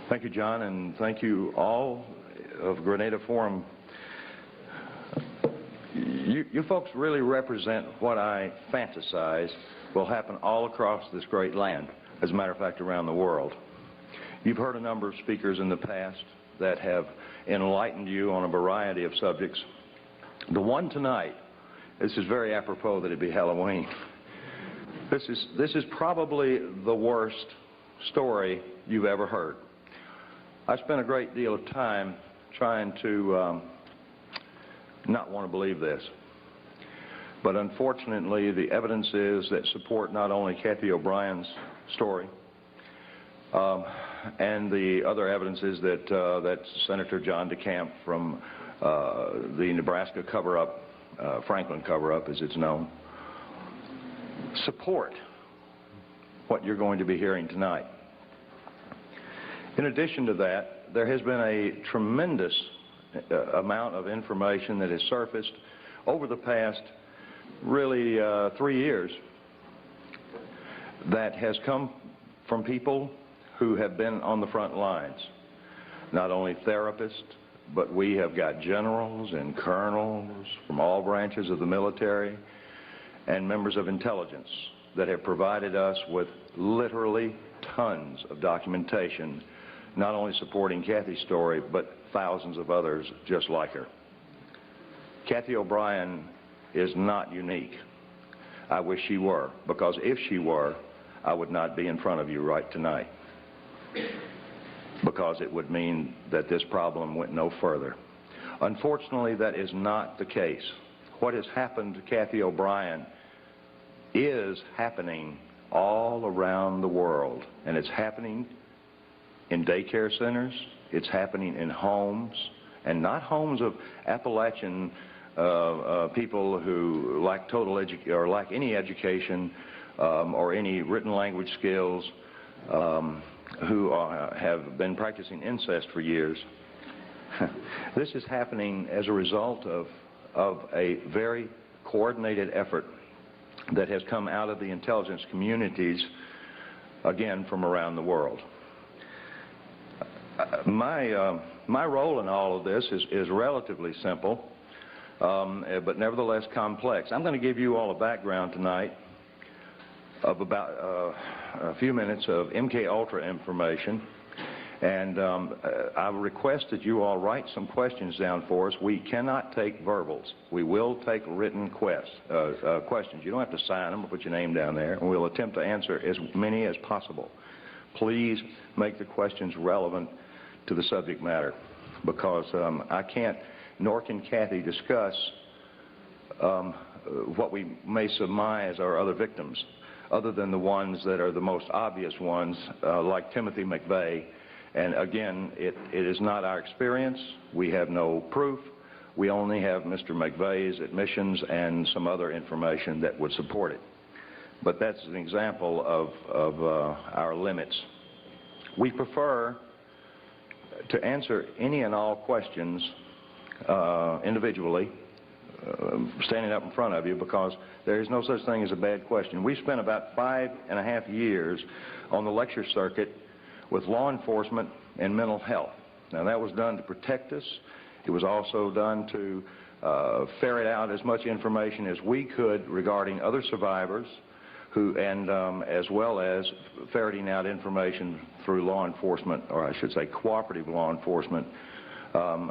Thank you, John, and thank you all of Granada Forum. You folks really represent what I fantasize will happen all across this great land, as a matter of fact, around the world. You've heard a number of speakers in the past that have enlightened you on a variety of subjects. The one tonight, this is very apropos that it be Halloween. This is probably the worst story you've ever heard. I spent a great deal of time trying to not want to believe this. But unfortunately, the evidence is that support not only Cathy O'Brien's story, and the other evidence is that, that Senator John DeCamp from the Nebraska cover-up, Franklin cover-up as it's known, support what you're going to be hearing tonight. In addition to that, there has been a tremendous amount of information that has surfaced over the past really 3 years that has come from people who have been on the front lines. Not only therapists, but we have got generals and colonels from all branches of the military and members of intelligence that have provided us with literally tons of documentation, not only supporting Cathy's story, but thousands of others just like her. Cathy O'Brien is not unique. I wish she were, because if she were, I would not be in front of you right tonight, because it would mean that this problem went no further. Unfortunately, that is not the case. What has happened to Cathy O'Brien is happening all around the world, and it's happening in daycare centers, it's happening in homes, and not homes of Appalachian people who lack or lack any education or any written language skills, who have been practicing incest for years. This is happening as a result of a very coordinated effort that has come out of the intelligence communities, again, from around the world. My role in all of this is relatively simple, but nevertheless complex. I'm going to give you all a background tonight of about a few minutes of MK-Ultra information, and I request that you all write some questions down for us. We cannot take verbals. We will take written questions. You don't have to sign them or put your name down there, and we'll attempt to answer as many as possible. Please make the questions relevant to the subject matter, because I can't, nor can Cathy, discuss what we may surmise are other victims, other than the ones that are the most obvious ones, like Timothy McVeigh. And again, it is not our experience. We have no proof. We only have Mr. McVeigh's admissions and some other information that would support it. But that's an example of our limits. We prefer to answer any and all questions individually, standing up in front of you, because there is no such thing as a bad question. We spent about 5.5 years on the lecture circuit with law enforcement and mental health. Now, that was done to protect us. It was also done to ferret out as much information as we could regarding other survivors, as well as ferreting out information through law enforcement, or I should say cooperative law enforcement,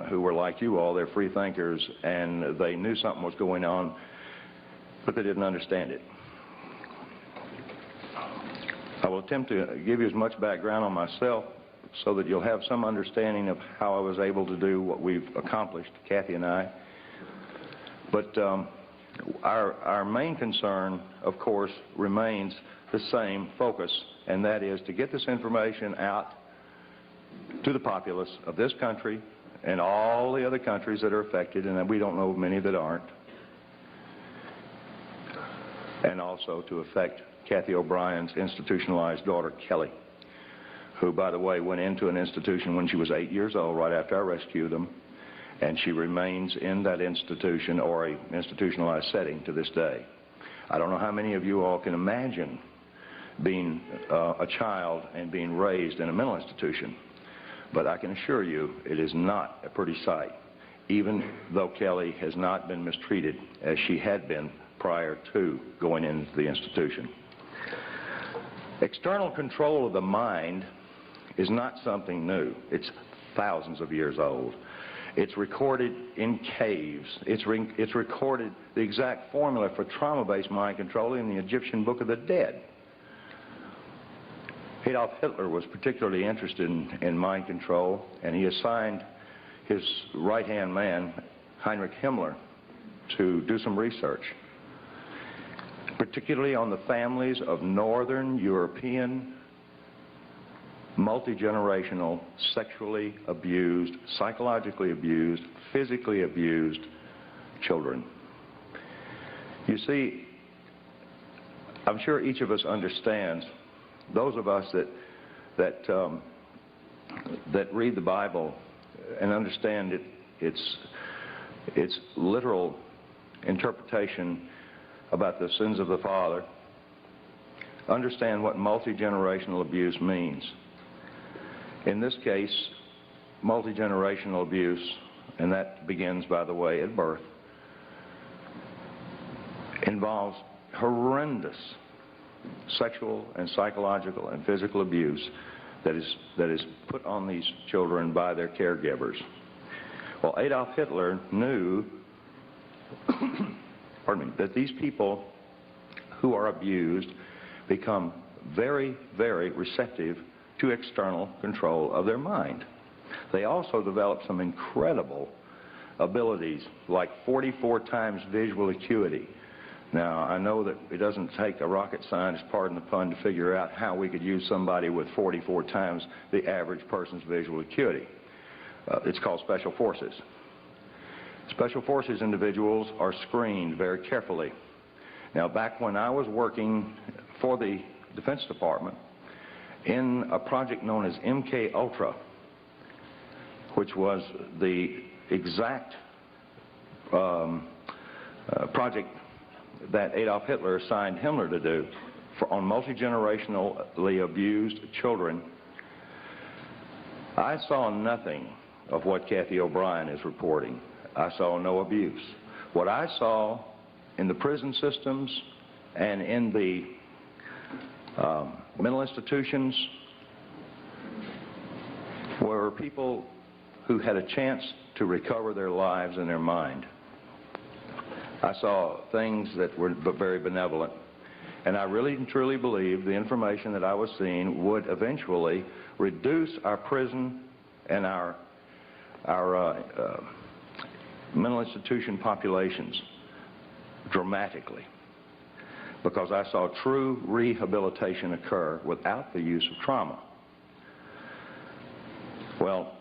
who were like you all. They're free thinkers, and they knew something was going on, but they didn't understand it. I will attempt to give you as much background on myself so that you'll have some understanding of how I was able to do what we've accomplished, Cathy and I. But our main concern, of course, remains the same focus, and that is to get this information out to the populace of this country and all the other countries that are affected, and we don't know of many that aren't, and also to affect Cathy O'Brien's institutionalized daughter, Kelly, who, by the way, went into an institution when she was 8 years old, right after I rescued them, and she remains in that institution or an institutionalized setting to this day. I don't know how many of you all can imagine being a child and being raised in a mental institution. But I can assure you it is not a pretty sight, even though Kelly has not been mistreated as she had been prior to going into the institution. External control of the mind is not something new. It's thousands of years old. It's recorded in caves. It's recorded the exact formula for trauma-based mind control in the Egyptian Book of the Dead. Adolf Hitler was particularly interested in mind control, and he assigned his right-hand man, Heinrich Himmler, to do some research, particularly on the families of Northern European, multi-generational, sexually abused, psychologically abused, physically abused children. You see, I'm sure each of us understands, those of us that read the Bible and understand its literal interpretation about the sins of the father, understand what multi-generational abuse means. In this case, multi-generational abuse, and that begins, by the way, at birth, involves horrendous sexual and psychological and physical abuse that is put on these children by their caregivers. Well, Adolf Hitler knew pardon me, that these people who are abused become very, very receptive to external control of their mind. They also develop some incredible abilities, like 44 times visual acuity. Now, I know that it doesn't take a rocket scientist, pardon the pun, to figure out how we could use somebody with 44 times the average person's visual acuity. It's called special forces. Special forces individuals are screened very carefully. Now, back when I was working for the Defense Department in a project known as MK-Ultra, which was the exact project that Adolf Hitler assigned Himmler to do on multi-generationally abused children, I saw nothing of what Cathy O'Brien is reporting. I saw no abuse. What I saw in the prison systems and in the mental institutions were people who had a chance to recover their lives and their mind. I saw things that were very benevolent, and I really and truly believe the information that I was seeing would eventually reduce our prison and our mental institution populations dramatically, because I saw true rehabilitation occur without the use of trauma. Well,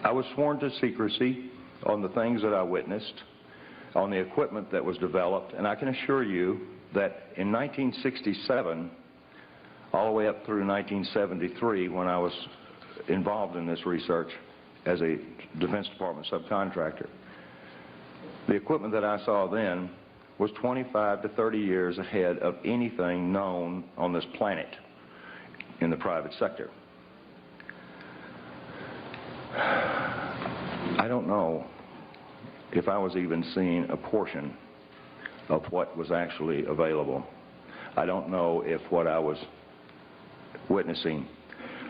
I was sworn to secrecy on the things that I witnessed, on the equipment that was developed, and I can assure you that in 1967, all the way up through 1973, when I was involved in this research as a Defense Department subcontractor, the equipment that I saw then was 25 to 30 years ahead of anything known on this planet in the private sector. I don't know if I was even seeing a portion of what was actually available. I don't know if what I was witnessing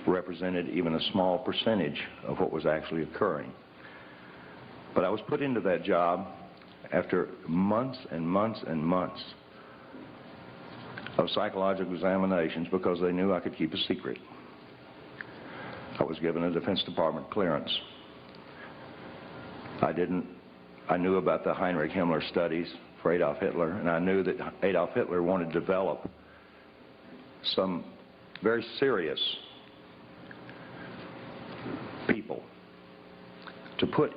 represented even a small percentage of what was actually occurring. But I was put into that job after months and months and months of psychological examinations because they knew I could keep a secret. I was given a Defense Department clearance. I knew about the Heinrich Himmler studies for Adolf Hitler, and I knew that Adolf Hitler wanted to develop some very serious people to put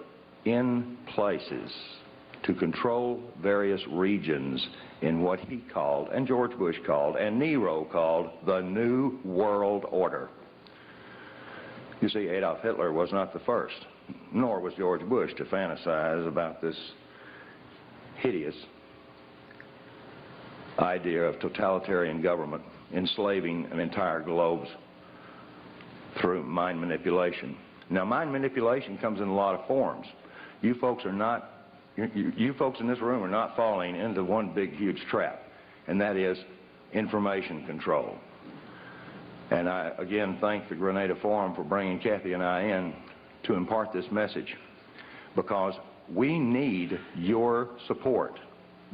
in places to control various regions in what he called, and George Bush called, and Nero called, the New World Order. You see, Adolf Hitler was not the first, nor was George Bush, to fantasize about this hideous idea of totalitarian government enslaving an entire globe's through mind manipulation. Now, mind manipulation comes in a lot of forms. You folks are not, you folks in this room are not falling into one big, huge trap, and that is information control. And I, again, thank the Granada Forum for bringing Cathy and I in to impart this message, because we need your support.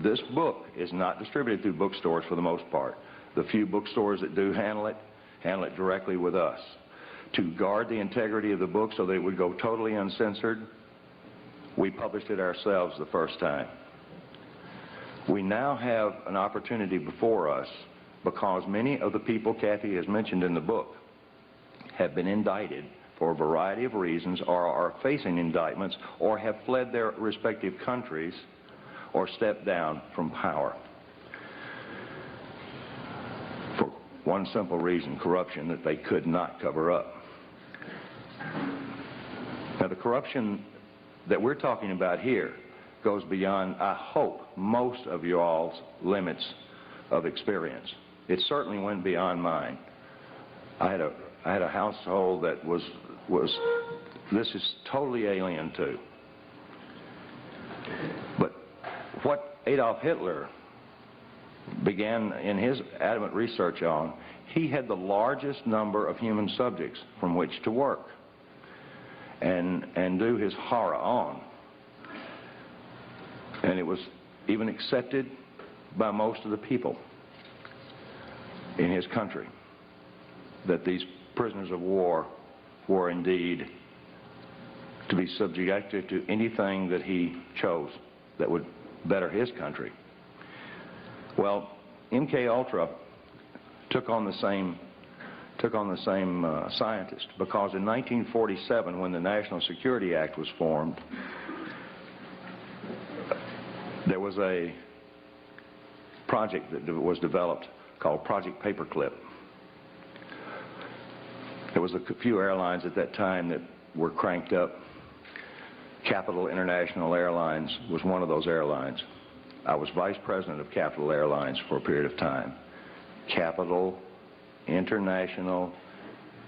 This book is not distributed through bookstores for the most part. The few bookstores that do handle it directly with us. To guard the integrity of the book so that it would go totally uncensored, we published it ourselves the first time. We now have an opportunity before us because many of the people Cathy has mentioned in the book have been indicted for a variety of reasons, or are facing indictments, or have fled their respective countries, or stepped down from power. For one simple reason, corruption that they could not cover up. Now, the corruption that we're talking about here goes beyond, I hope, most of you all's limits of experience. It certainly went beyond mine. I had a household that was this is totally alien to. But what Adolf Hitler began in his adamant research on, he had the largest number of human subjects from which to work and do his horror on. And it was even accepted by most of the people in his country that these prisoners of war were indeed to be subjected to anything that he chose that would better his country. Well, MK-Ultra took on the same scientist, because in 1947, when the National Security Act was formed, there was a project that was developed called Project Paperclip. There was a few airlines at that time that were cranked up. Capital International Airlines was one of those airlines. I was vice president of Capital Airlines for a period of time. Capital International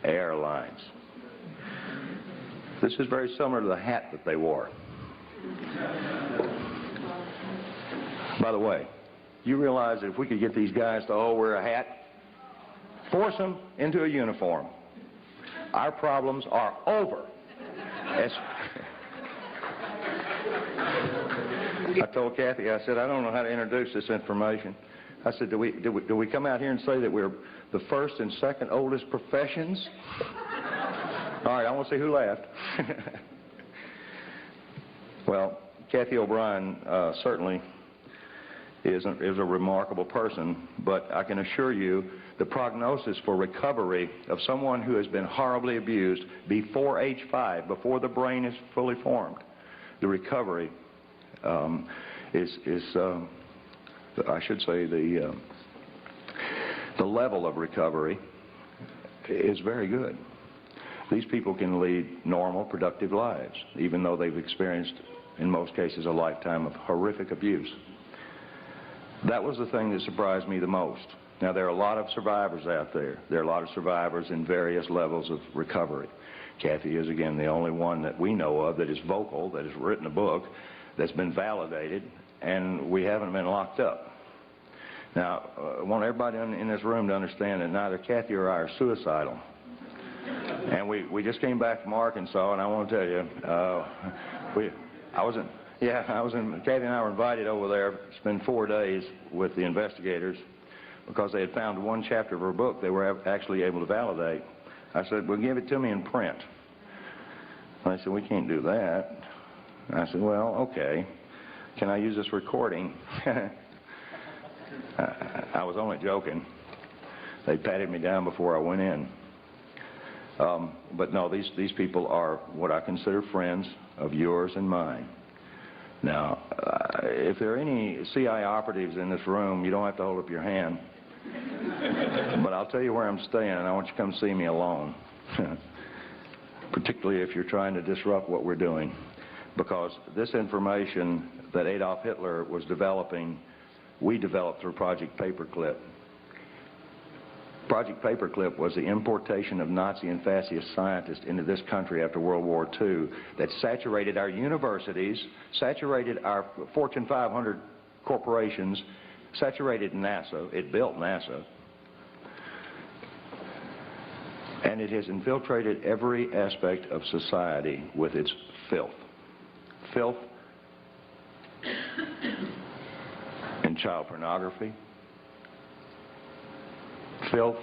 Airlines. This is very similar to the hat that they wore. By the way, you realize that if we could get these guys to all wear a hat, force them into a uniform, our problems are over. I told Cathy, I said, I don't know how to introduce this information. I said, do we come out here and say that we're the first and second oldest professions? All right, I want to see who laughed. Well, Cathy O'Brien certainly is a remarkable person, but I can assure you the prognosis for recovery of someone who has been horribly abused before age 5, before the brain is fully formed, the recovery I should say the level of recovery is very good. These people can lead normal, productive lives, even though they've experienced, in most cases, a lifetime of horrific abuse. That was the thing that surprised me the most. Now, there are a lot of survivors out there. There are a lot of survivors in various levels of recovery. Cathy is, again, the only one that we know of that is vocal, that has written a book, that's been validated, and we haven't been locked up. Now, I want everybody in this room to understand that neither Cathy or I are suicidal. And we just came back from Arkansas, and I want to tell you, Cathy and I were invited over there to spend 4 days with the investigators because they had found one chapter of her book they were actually able to validate. I said, well, give it to me in print. And they said, we can't do that. I said, well, okay. Can I use this recording? I was only joking. They patted me down before I went in. But no, these people are what I consider friends of yours and mine. Now, if there are any CIA operatives in this room, you don't have to hold up your hand. But I'll tell you where I'm staying, and I want you to come see me alone. Particularly if you're trying to disrupt what we're doing. Because this information that Adolf Hitler was developing, we developed through Project Paperclip. Project Paperclip was the importation of Nazi and fascist scientists into this country after World War II that saturated our universities, saturated our Fortune 500 corporations, saturated NASA. It built NASA. And it has infiltrated every aspect of society with its filth. Filth in child pornography, filth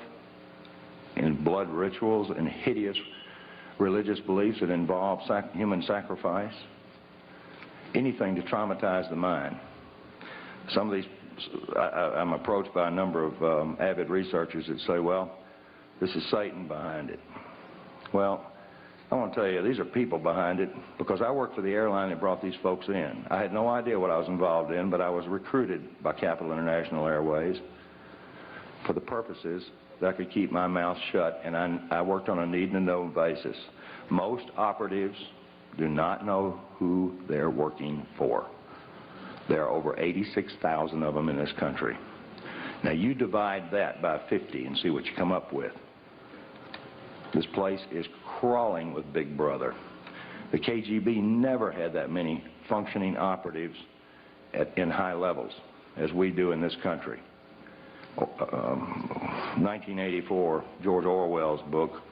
in blood rituals and hideous religious beliefs that involve human sacrifice, anything to traumatize the mind. Some of these, I'm approached by a number of avid researchers that say, well, this is Satan behind it. Well, I want to tell you, these are people behind it, because I worked for the airline that brought these folks in. I had no idea what I was involved in, but I was recruited by Capital International Airways for the purposes that I could keep my mouth shut, and I worked on a need-to-know basis. Most operatives do not know who they're working for. There are over 86,000 of them in this country. Now you divide that by 50 and see what you come up with. This place is crawling with Big Brother. The KGB never had that many functioning operatives in high levels as we do in this country. 1984, George Orwell's book,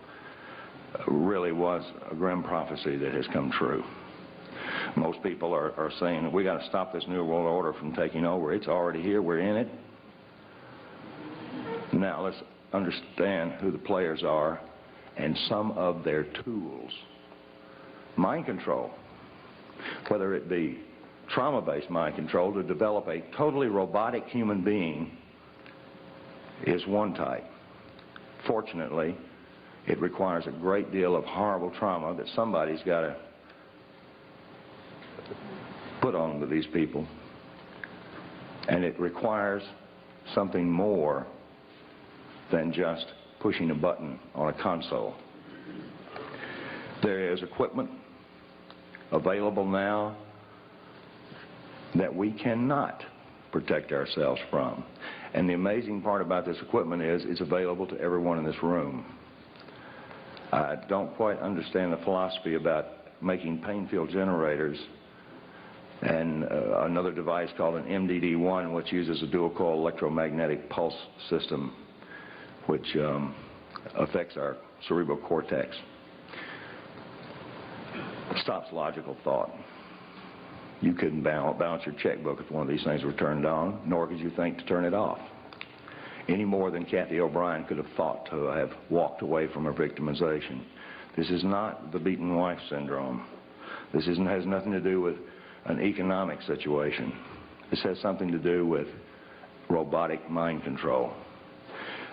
really was a grim prophecy that has come true. Most people are saying, we got to stop this New World Order from taking over. It's already here. We're in it. Now let's understand who the players are and some of their tools. Mind control, whether it be trauma-based mind control to develop a totally robotic human being, is one type. Fortunately, it requires a great deal of horrible trauma that somebody's got to put on to these people. And it requires something more than just pushing a button on a console. There is equipment available now that we cannot protect ourselves from. And the amazing part about this equipment is it's available to everyone in this room. I don't quite understand the philosophy about making pain field generators and another device called an MDD-1, which uses a dual coil electromagnetic pulse system, which affects our cerebral cortex. Stops logical thought. You couldn't balance your checkbook if one of these things were turned on, nor could you think to turn it off. Any more than Cathy O'Brien could have thought to have walked away from her victimization. This is not the beaten wife syndrome. This has nothing to do with an economic situation. This has something to do with robotic mind control.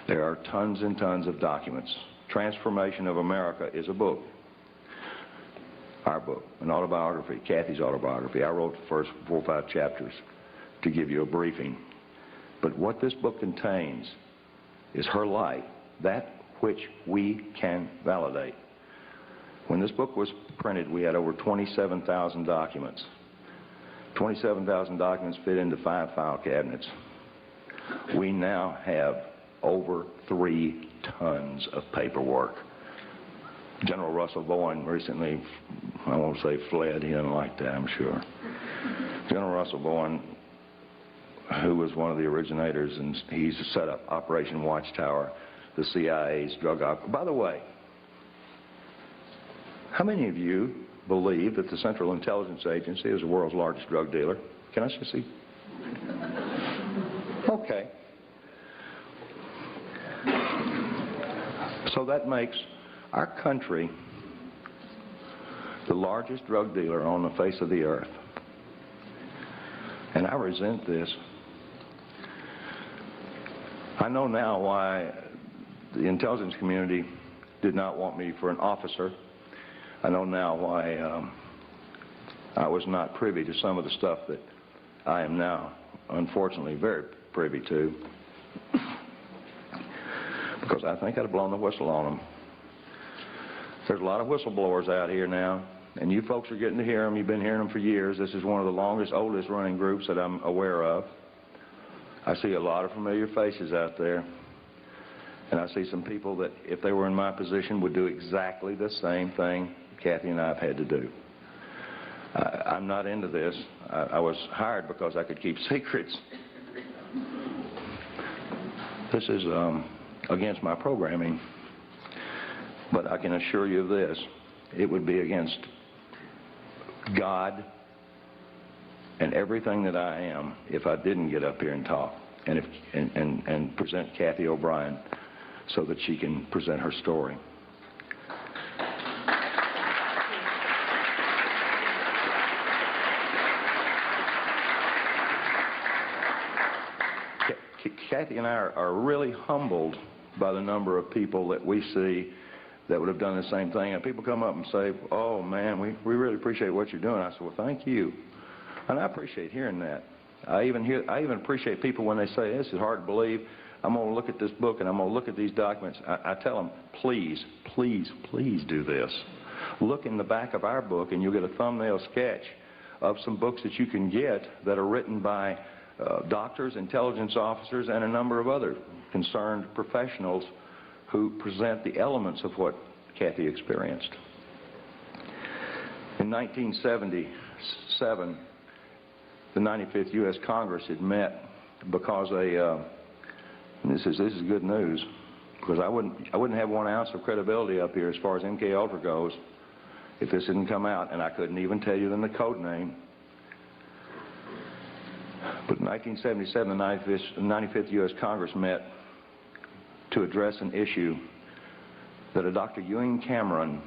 There are tons and tons of documents. Transformation of America is a book. Our book, an autobiography, Cathy's autobiography. I wrote the first 4 or 5 chapters to give you a briefing. But what this book contains is her life, that which we can validate. When this book was printed, we had over 27,000 documents. 27,000 documents fit into 5 file cabinets. We now have over 3 tons of paperwork. General Russell Bowen recently, I won't say fled, he didn't like that, I'm sure. General Russell Bowen, who was one of the originators, and he's set up Operation Watchtower, the CIA's drug op. By the way, how many of you believe that the Central Intelligence Agency is the world's largest drug dealer? Can I see? Okay. So that makes our country the largest drug dealer on the face of the earth. And I resent this. I know now why the intelligence community did not want me for an officer. I know now why I was not privy to some of the stuff that I am now, unfortunately, very privy to. Because I think I'd have blown the whistle on them. There's a lot of whistleblowers out here now, and you folks are getting to hear them. You've been hearing them for years. This is one of the longest, oldest running groups that I'm aware of. I see a lot of familiar faces out there. And I see some people that, if they were in my position, would do exactly the same thing Cathy and I have had to do. I'm not into this. I was hired because I could keep secrets. This is against my programming. But I can assure you of this. It would be against God and everything that I am if I didn't get up here and talk and present Cathy O'Brien so that she can present her story. Cathy and I are really humbled by the number of people that we see that would have done the same thing. And people come up and say, oh man, we really appreciate what you're doing. I said, well, thank you. And I appreciate hearing that. I even appreciate people when they say, this is hard to believe. I'm going to look at this book and I'm going to look at these documents. I tell them, please, please, please do this. Look in the back of our book and you'll get a thumbnail sketch of some books that you can get that are written by doctors, intelligence officers, and a number of other concerned professionals who present the elements of what Cathy experienced. In 1977, the 95th U.S. Congress had met because this is good news, because I wouldn't have 1 ounce of credibility up here as far as MK-Ultra goes if this didn't come out, and I couldn't even tell you the code name. But in 1977, the 95th U.S. Congress met to address an issue that a Dr. Ewing Cameron,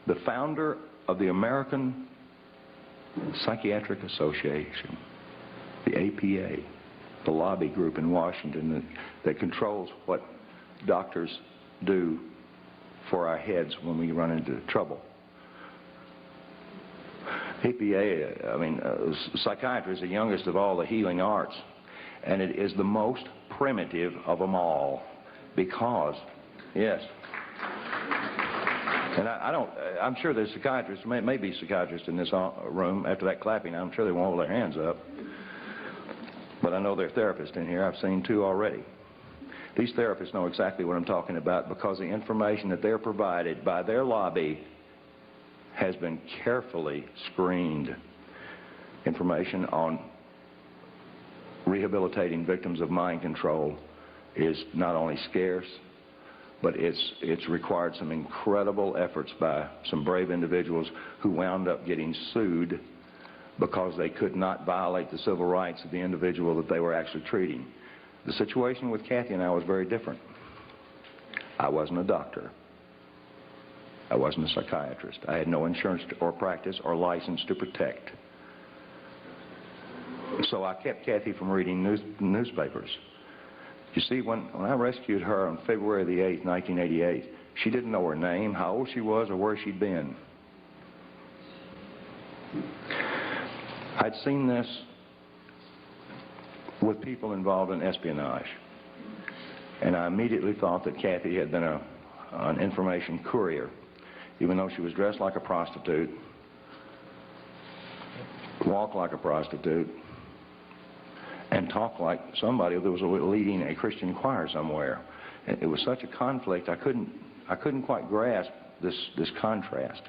the founder of the American Psychiatric Association, the APA, the lobby group in Washington that controls what doctors do for our heads when we run into trouble. APA, psychiatry is the youngest of all the healing arts, and it is the most primitive of them all because, yes, and I'm sure there's psychiatrists, may be psychiatrists in this room after that clapping. I'm sure they won't hold their hands up. But I know there are therapists in here. I've seen 2 already. These therapists know exactly what I'm talking about because the information that they're provided by their lobby has been carefully screened. Information on rehabilitating victims of mind control is not only scarce, but it's required some incredible efforts by some brave individuals who wound up getting sued because they could not violate the civil rights of the individual that they were actually treating. The situation with Cathy and I was very different. I wasn't a doctor. I wasn't a psychiatrist. I had no insurance or practice or license to protect. So I kept Cathy from reading newspapers. You see, when I rescued her on February the 8th, 1988, she didn't know her name, how old she was, or where she'd been. I'd seen this with people involved in espionage, and I immediately thought that Cathy had been an information courier, even though she was dressed like a prostitute, walked like a prostitute, and talked like somebody that was leading a Christian choir somewhere. And it was such a conflict, I couldn't quite grasp this contrast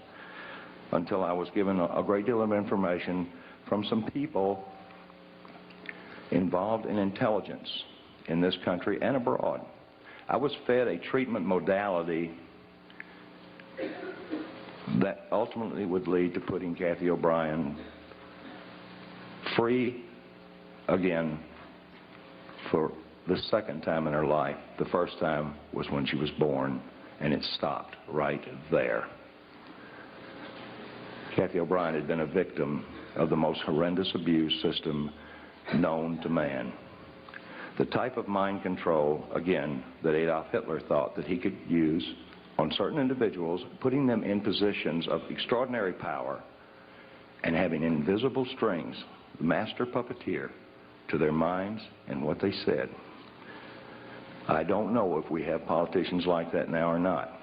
until I was given a great deal of information from some people involved in intelligence in this country and abroad. I was fed a treatment modality that ultimately would lead to putting Cathy O'Brien free again for the second time in her life. The first time was when she was born, and it stopped right there. Cathy O'Brien had been a victim of the most horrendous abuse system known to man. The type of mind control, again, that Adolf Hitler thought that he could use on certain individuals, putting them in positions of extraordinary power and having invisible strings, the master puppeteer, to their minds and what they said. I don't know if we have politicians like that now or not,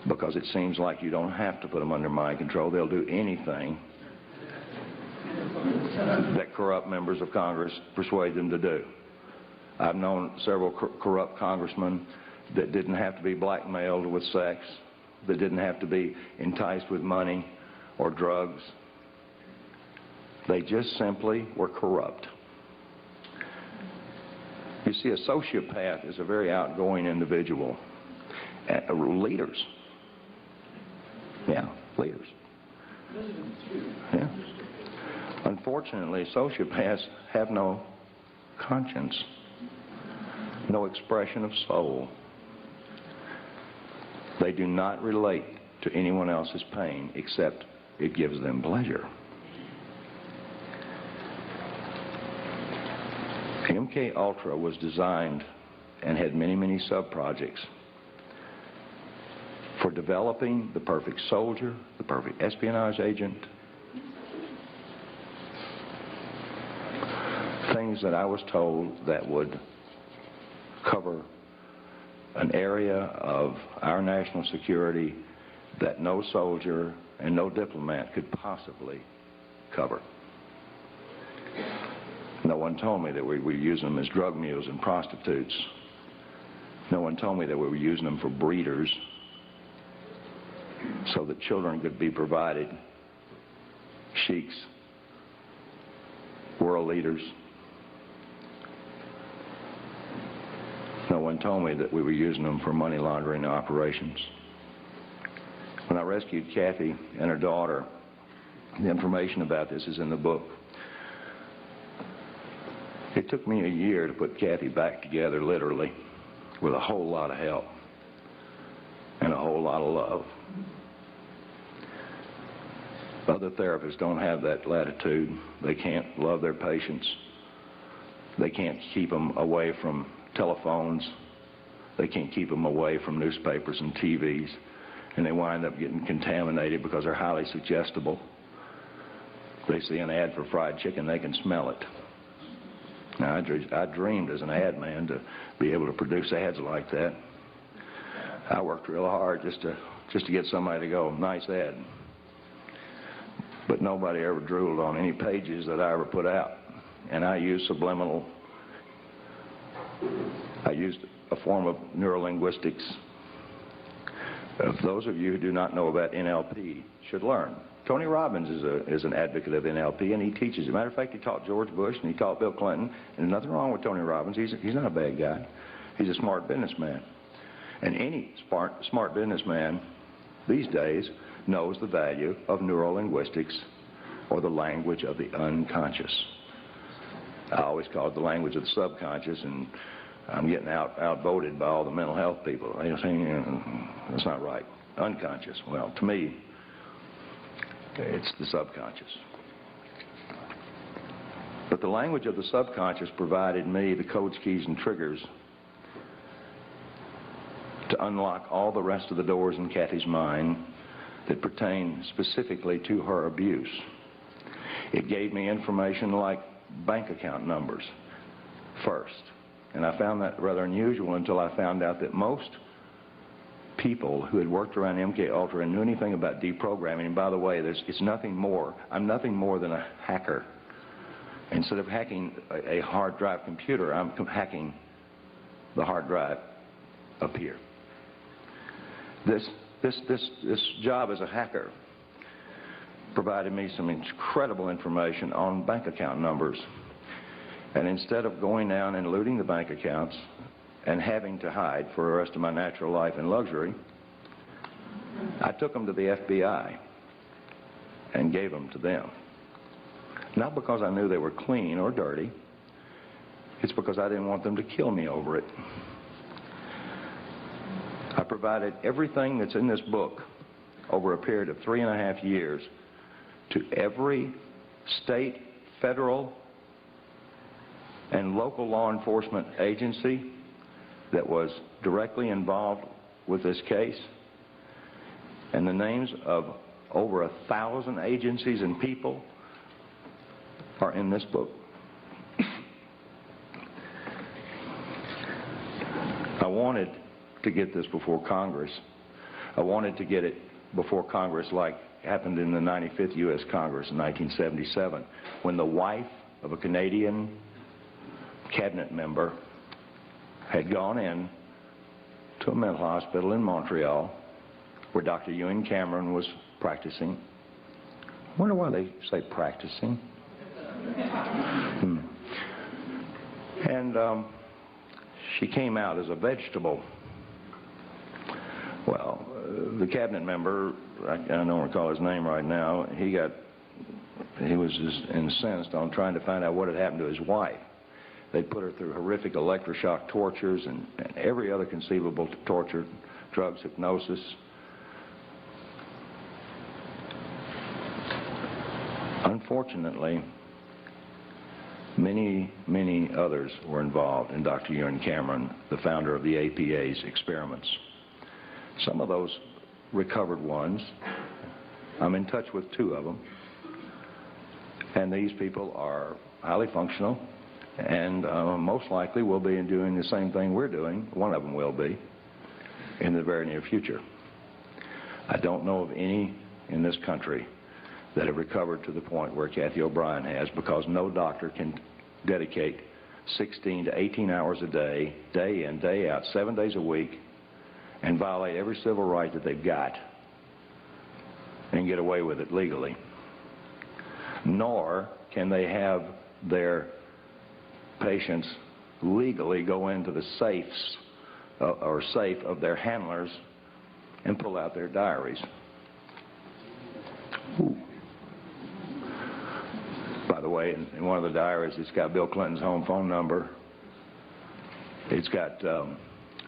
because it seems like you don't have to put them under mind control. They'll do anything that corrupt members of Congress persuade them to do. I've known several corrupt congressmen that didn't have to be blackmailed with sex, that didn't have to be enticed with money or drugs. They just simply were corrupt. You see, a sociopath is a very outgoing individual. Leaders. Yeah, leaders. Yeah. Unfortunately, sociopaths have no conscience, no expression of soul. They do not relate to anyone else's pain except it gives them pleasure. MK-Ultra was designed and had many, many sub-projects for developing the perfect soldier, the perfect espionage agent, things that I was told that would cover an area of our national security that no soldier and no diplomat could possibly cover. No one told me that we were using them as drug mules and prostitutes. No one told me that we were using them for breeders so that children could be provided sheiks, world leaders. No one told me that we were using them for money laundering operations. When I rescued Cathy and her daughter, the information about this is in the book. It took me a year to put Cathy back together, literally, with a whole lot of help and a whole lot of love. Other therapists don't have that latitude. They can't love their patients. They can't keep them away from telephones. They can't keep them away from newspapers and TVs. And they wind up getting contaminated because they're highly suggestible. They see an ad for fried chicken, they can smell it. Now, I dreamed as an ad man to be able to produce ads like that. I worked real hard just to get somebody to go, nice ad. But nobody ever drooled on any pages that I ever put out. And I used subliminal. I used a form of neurolinguistics. Those of you who do not know about NLP should learn. Tony Robbins is an advocate of NLP, and he teaches. As a matter of fact, he taught George Bush and he taught Bill Clinton. And there's nothing wrong with Tony Robbins. He's not a bad guy. He's a smart businessman. And any smart businessman these days knows the value of neurolinguistics, or the language of the unconscious. I always call it the language of the subconscious, and I'm getting outvoted by all the mental health people. They're saying, that's not right. Unconscious. Well, to me, it's the subconscious. But the language of the subconscious provided me the codes, keys, and triggers to unlock all the rest of the doors in Cathy's mind that pertain specifically to her abuse. It gave me information like bank account numbers first. And I found that rather unusual until I found out that most people who had worked around MK-Ultra and knew anything about deprogramming, and by the way, it's nothing more, I'm nothing more than a hacker. Instead of hacking a hard drive computer, I'm hacking the hard drive up here. This job as a hacker provided me some incredible information on bank account numbers. And instead of going down and looting the bank accounts and having to hide for the rest of my natural life in luxury, I took them to the FBI and gave them to them. Not because I knew they were clean or dirty. It's because I didn't want them to kill me over it. I provided everything that's in this book over a period of 3.5 years to every state, federal, and local law enforcement agency that was directly involved with this case. And the names of over 1,000 agencies and people are in this book. I wanted to get this before Congress. I wanted to get it before Congress like happened in the 95th U.S. Congress in 1977, when the wife of a Canadian cabinet member had gone in to a mental hospital in Montreal where Dr. Ewan Cameron was practicing. I wonder why they say practicing. And she came out as a vegetable. Well, the cabinet member, I don't recall his name right now, he was just incensed on trying to find out what had happened to his wife. They put her through horrific electroshock tortures and every other conceivable torture, drugs, hypnosis. Unfortunately, many others were involved in Dr. Ewan Cameron, the founder of the APA's experiments. Some of those recovered ones, I'm in touch with 2 of them, and these people are highly functional and most likely will be doing the same thing we're doing. One of them will be in the very near future. I don't know of any in this country that have recovered to the point where Cathy O'Brien has, because no doctor can dedicate 16 to 18 hours a day, day in, day out, 7 days a week, and violate every civil right that they've got and get away with it legally. Nor can they have their patients legally go into the safes or safe of their handlers and pull out their diaries. Ooh. By the way, in one of the diaries, it's got Bill Clinton's home phone number. It's got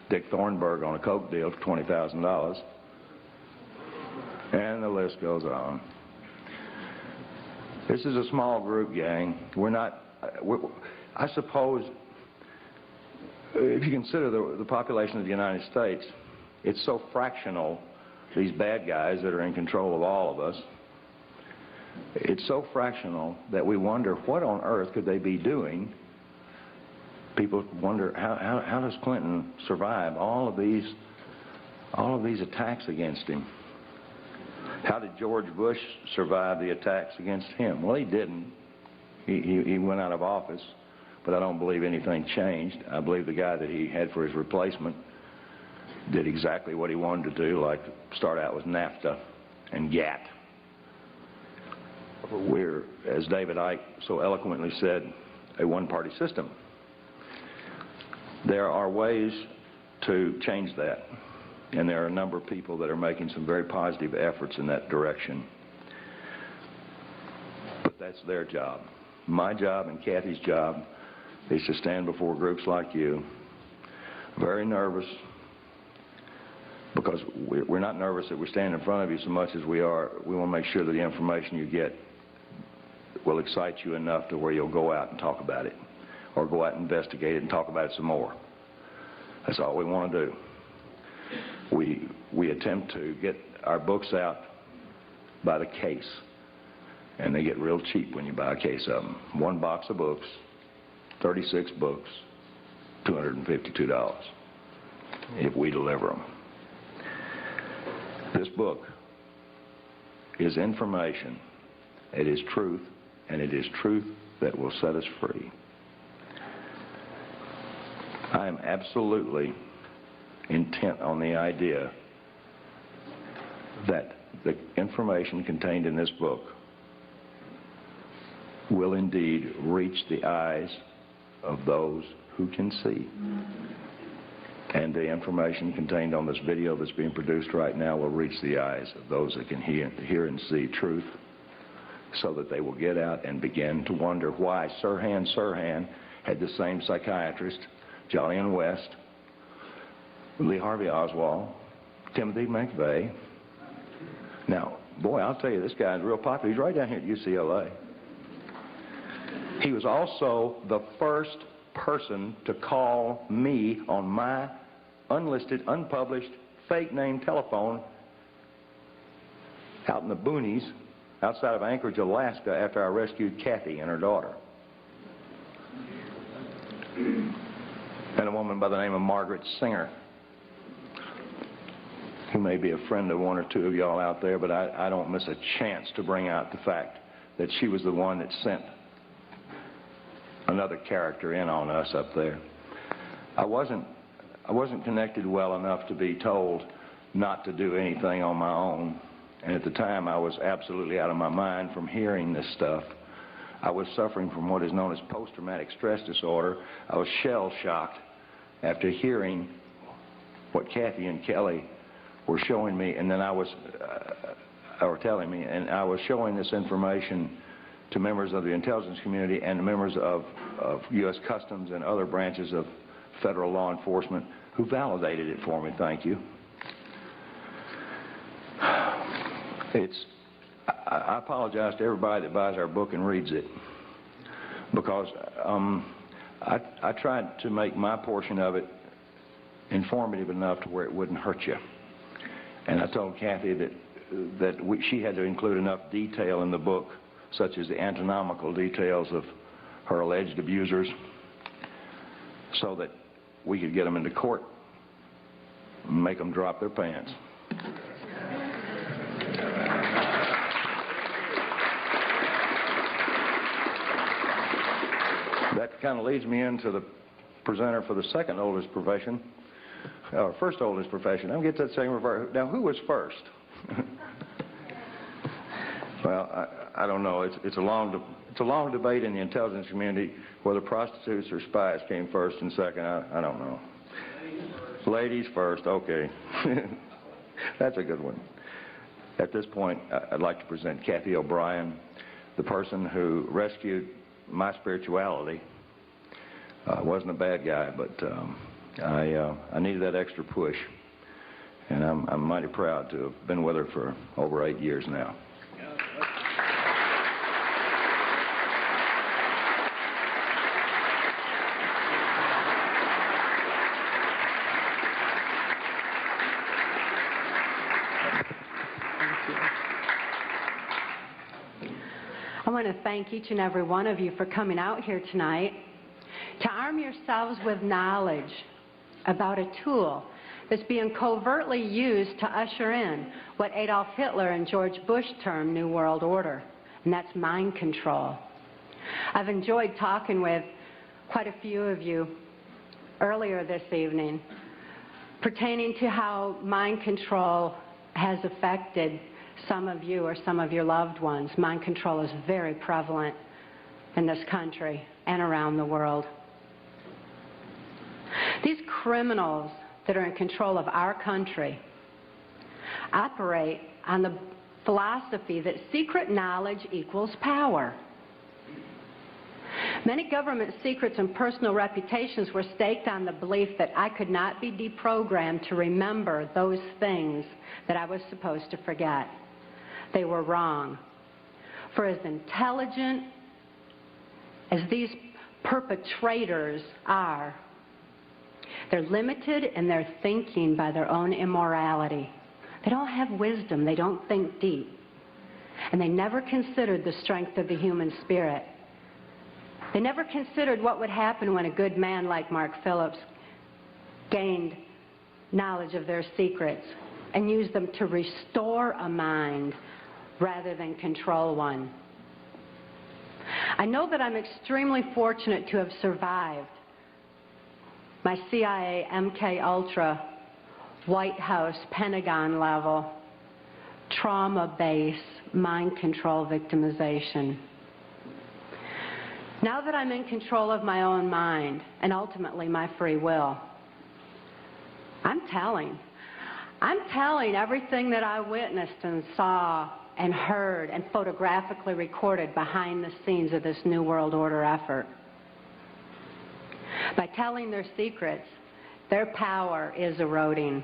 Dick Thornburg on a coke deal for $20,000. And the list goes on. This is a small group, gang. I suppose, if you consider the population of the United States, it's so fractional, these bad guys that are in control of all of us, it's so fractional that we wonder what on earth could they be doing. People wonder how does Clinton survive all of these attacks against him? How did George Bush survive the attacks against him? Well, he didn't. He went out of office, but I don't believe anything changed. I believe the guy that he had for his replacement did exactly what he wanted to do, like start out with NAFTA and GATT. We're, as David Icke so eloquently said, a one-party system. There are ways to change that, and there are a number of people that are making some very positive efforts in that direction. But that's their job. My job and Cathy's job is to stand before groups like you, very nervous, because we're not nervous that we stand in front of you so much as we want to make sure that the information you get will excite you enough to where you'll go out and talk about it, or go out and investigate it and talk about it some more. That's all we want to do. We attempt to get our books out by the case, and they get real cheap when you buy a case of them. One box of books, 36 books, $252 if we deliver them. This book is information. It is truth, and it is truth that will set us free. I am absolutely intent on the idea that the information contained in this book will indeed reach the eyes of those who can see. And the information contained on this video that's being produced right now will reach the eyes of those that can hear and see truth, so that they will get out and begin to wonder why Sirhan had the same psychiatrist, Jolyon West, Lee Harvey Oswald, Timothy McVeigh. Now, boy, I'll tell you, this guy's real popular. He's right down here at UCLA. He was also the first person to call me on my unlisted, unpublished, fake name telephone out in the boonies outside of Anchorage, Alaska, after I rescued Cathy and her daughter. And a woman by the name of Margaret Singer, who may be a friend of one or two of y'all out there, but I don't miss a chance to bring out the fact that she was the one that sent another character in on us up there. I wasn't I wasn't connected well enough to be told not to do anything on my own. And at the time, I was absolutely out of my mind from hearing this stuff. I was suffering from what is known as post-traumatic stress disorder. I was shell-shocked after hearing what Cathy and Kelly were showing me, and then or telling me, and I was showing this information to members of the intelligence community and members of U.S. Customs and other branches of federal law enforcement who validated it for me. Thank you. I apologize to everybody that buys our book and reads it, because I tried to make my portion of it informative enough to where it wouldn't hurt you. And I told Cathy that she had to include enough detail in the book, such as the anatomical details of her alleged abusers, so that we could get them into court and make them drop their pants. That kind of leads me into the presenter for the second oldest profession, or first oldest profession. I'm going to get to that second reverse. Now, who was first? Well, I don't know. It's a long debate in the intelligence community whether prostitutes or spies came first and second. I don't know. Ladies first. Okay. That's a good one. At this point, I'd like to present Cathy O'Brien, the person who rescued my spirituality. I wasn't a bad guy, but I needed that extra push, and I'm mighty proud to have been with her for over 8 years now. I want to thank each and every one of you for coming out here tonight to arm yourselves with knowledge about a tool that's being covertly used to usher in what Adolf Hitler and George Bush termed New World Order, and that's mind control. I've enjoyed talking with quite a few of you earlier this evening pertaining to how mind control has affected some of you or some of your loved ones. Mind control is very prevalent in this country and around the world. These criminals that are in control of our country operate on the philosophy that secret knowledge equals power. Many government secrets and personal reputations were staked on the belief that I could not be deprogrammed to remember those things that I was supposed to forget. They were wrong. For as intelligent as these perpetrators are, they're limited in their thinking by their own immorality. They don't have wisdom. They don't think deep. And they never considered the strength of the human spirit. They never considered what would happen when a good man like Mark Phillips gained knowledge of their secrets and used them to restore a mind rather than control one. I know that I'm extremely fortunate to have survived my CIA MK-Ultra Whitehouse Pentagon level trauma-based mind control victimization. Now that I'm in control of my own mind and ultimately my free will, I'm telling everything that I witnessed and saw and heard and photographically recorded behind the scenes of this New World Order effort. By telling their secrets, their power is eroding.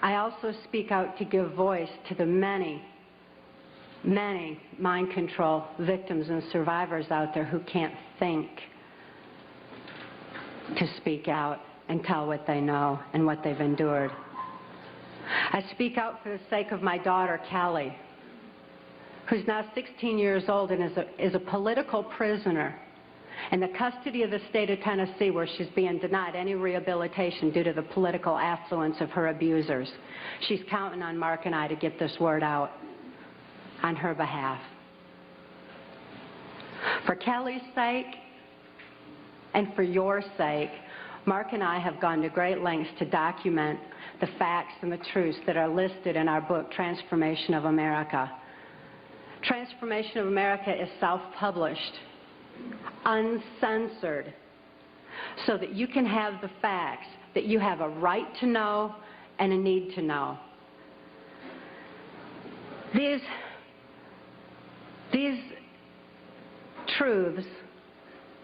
I also speak out to give voice to the many mind control victims and survivors out there who can't think to speak out and tell what they know and what they've endured. I speak out for the sake of my daughter, Kelly, who's now 16 years old and is a political prisoner in the custody of the state of Tennessee, where she's being denied any rehabilitation due to the political affluence of her abusers. She's counting on Mark and I to get this word out on her behalf. For Kelly's sake and for your sake, Mark and I have gone to great lengths to document the facts and the truths that are listed in our book, Transformation of America. Transformation of America is self-published, uncensored, so that you can have the facts that you have a right to know and a need to know. These truths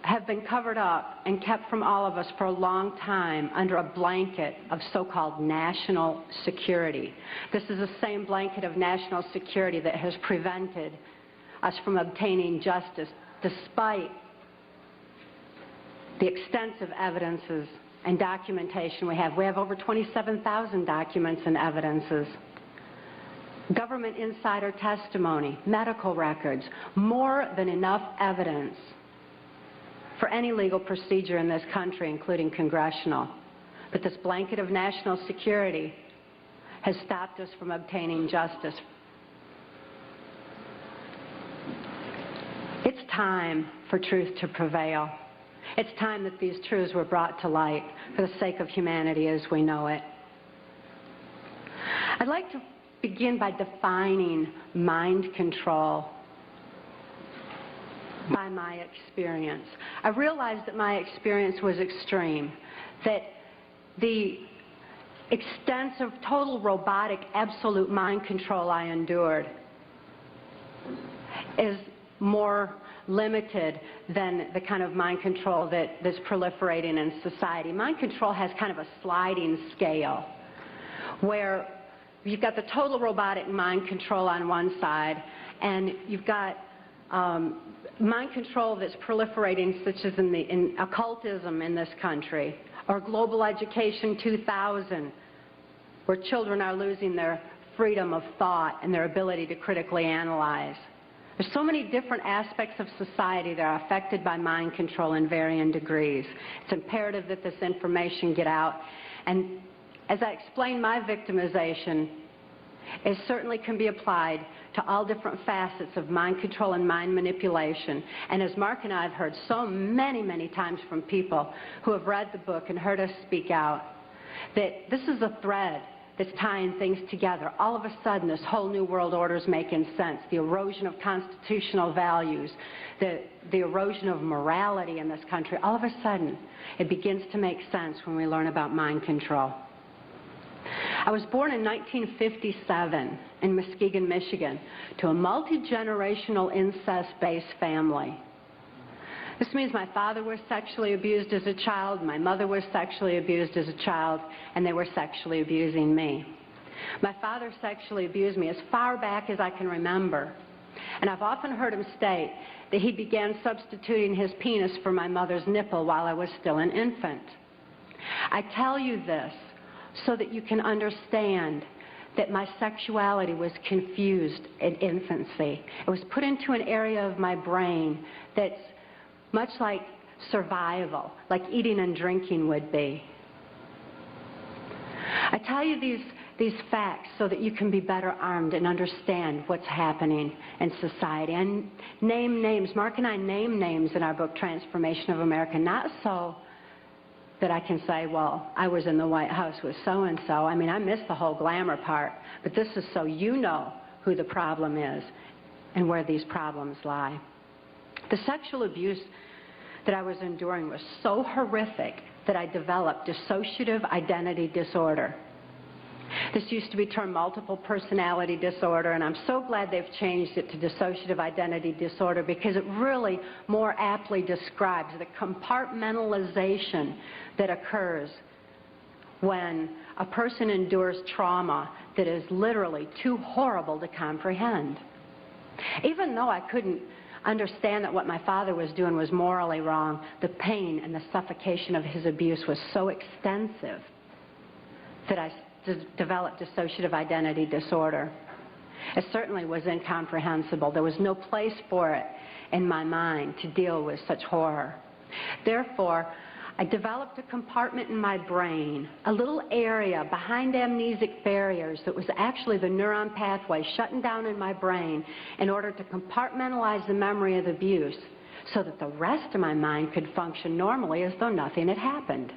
have been covered up and kept from all of us for a long time under a blanket of so-called national security. This is the same blanket of national security that has prevented us from obtaining justice despite the extensive evidences and documentation we have. We have over 27,000 documents and evidences. Government insider testimony, medical records, more than enough evidence for any legal procedure in this country, including congressional. But this blanket of national security has stopped us from obtaining justice. It's time for truth to prevail. It's time that these truths were brought to light for the sake of humanity as we know it. I'd like to begin by defining mind control by my experience. I realized that my experience was extreme, that the extensive, total robotic, absolute mind control I endured is more limited than the kind of mind control that's proliferating in society. Mind control has kind of a sliding scale where you've got the total robotic mind control on one side, and you've got mind control that's proliferating, such as in occultism in this country, or global education 2000, where children are losing their freedom of thought and their ability to critically analyze. There's so many different aspects of society that are affected by mind control in varying degrees. It's imperative that this information get out. And as I explained, my victimization, it certainly can be applied to all different facets of mind control and mind manipulation. And as Mark and I have heard so many, many times from people who have read the book and heard us speak out, that this is a thread that's tying things together. All of a sudden, this whole new world order is making sense. The erosion of constitutional values, the erosion of morality in this country, all of a sudden, it begins to make sense when we learn about mind control. I was born in 1957 in Muskegon, Michigan, to a multi-generational incest-based family. This means my father was sexually abused as a child, my mother was sexually abused as a child, and they were sexually abusing me. My father sexually abused me as far back as I can remember, and I've often heard him state that he began substituting his penis for my mother's nipple while I was still an infant. I tell you this so that you can understand that my sexuality was confused in infancy. It was put into an area of my brain that's much like survival, like eating and drinking would be. I tell you these facts so that you can be better armed and understand what's happening in society. And name names. Mark and I name names in our book, Transformation of America, not so that I can say, well, I was in the White House with so-and-so. I mean, I missed the whole glamour part. But this is so you know who the problem is and where these problems lie. The sexual abuse that I was enduring was so horrific that I developed dissociative identity disorder. This used to be termed multiple personality disorder, and I'm so glad they've changed it to dissociative identity disorder because it really more aptly describes the compartmentalization that occurs when a person endures trauma that is literally too horrible to comprehend. Even though I couldn't understand that what my father was doing was morally wrong, the pain and the suffocation of his abuse was so extensive that I developed dissociative identity disorder. It certainly was incomprehensible. There was no place for it in my mind to deal with such horror. Therefore, I developed a compartment in my brain, a little area behind amnesic barriers that was actually the neuron pathway shutting down in my brain in order to compartmentalize the memory of the abuse so that the rest of my mind could function normally as though nothing had happened.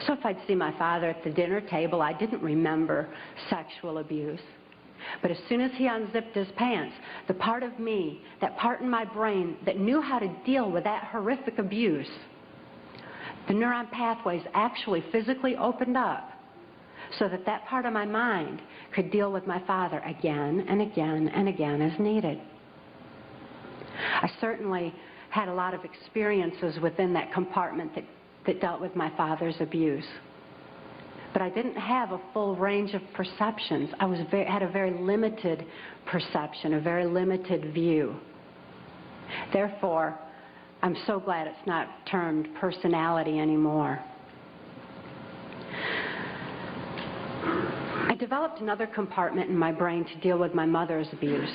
So if I'd see my father at the dinner table, I didn't remember sexual abuse. But as soon as he unzipped his pants, the part of me, that part in my brain that knew how to deal with that horrific abuse, the neuron pathways actually physically opened up so that that part of my mind could deal with my father again and again and again as needed. I certainly had a lot of experiences within that compartment that dealt with my father's abuse. But I didn't have a full range of perceptions. I had a very limited perception, a very limited view. Therefore, I'm so glad it's not termed personality anymore. I developed another compartment in my brain to deal with my mother's abuse.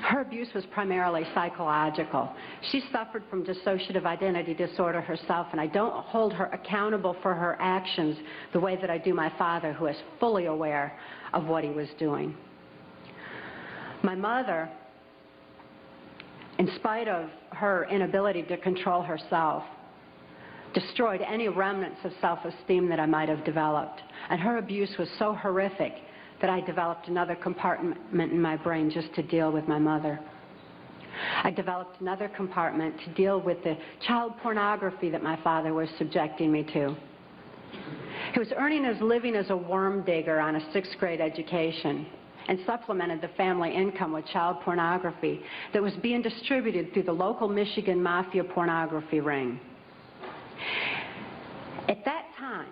Her abuse was primarily psychological. She suffered from dissociative identity disorder herself, and I don't hold her accountable for her actions the way that I do my father, who is fully aware of what he was doing. My mother, in spite of her inability to control herself, destroyed any remnants of self-esteem that I might have developed. And her abuse was so horrific that I developed another compartment in my brain just to deal with my mother. I developed another compartment to deal with the child pornography that my father was subjecting me to. He was earning his living as a worm digger on a 6th grade education and supplemented the family income with child pornography that was being distributed through the local Michigan mafia pornography ring. At that time,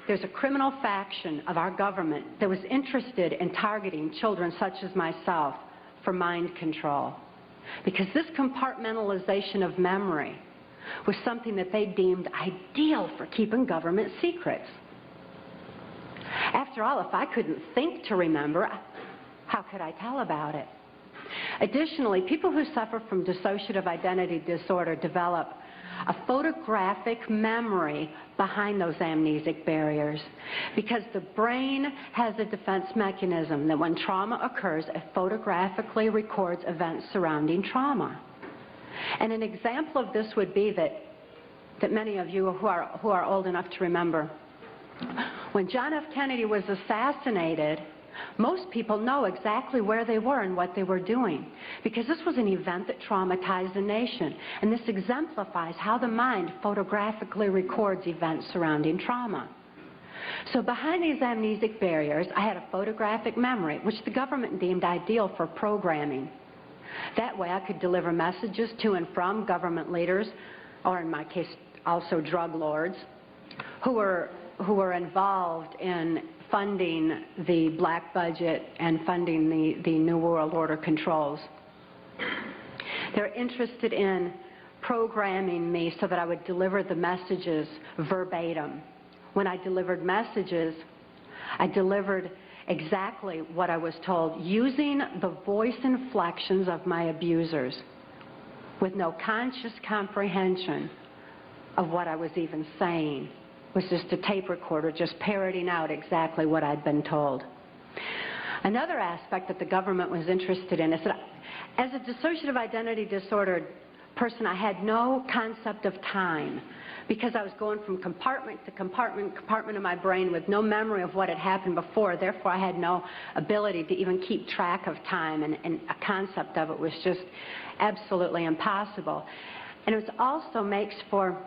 there's a criminal faction of our government that was interested in targeting children such as myself for mind control, because this compartmentalization of memory was something that they deemed ideal for keeping government secrets. After all, if I couldn't think to remember, how could I tell about it? Additionally, people who suffer from dissociative identity disorder develop a photographic memory behind those amnesic barriers, because the brain has a defense mechanism that when trauma occurs, it photographically records events surrounding trauma. And an example of this would be that many of you who are old enough to remember, when John F. Kennedy was assassinated, most people know exactly where they were and what they were doing, because this was an event that traumatized the nation. And this exemplifies how the mind photographically records events surrounding trauma. So behind these amnesic barriers, I had a photographic memory, which the government deemed ideal for programming. That way I could deliver messages to and from government leaders, or in my case, also drug lords, who were involved in funding the black budget and funding the New World Order controls. They're interested in programming me so that I would deliver the messages verbatim. When I delivered messages, I delivered exactly what I was told, using the voice inflections of my abusers, with no conscious comprehension of what I was even saying. It was just a tape recorder just parroting out exactly what I'd been told. Another aspect that the government was interested in is that as a dissociative identity disordered person, I had no concept of time, because I was going from compartment to compartment of my brain with no memory of what had happened before. Therefore, I had no ability to even keep track of time, and a concept of it was just absolutely impossible. And it also makes for,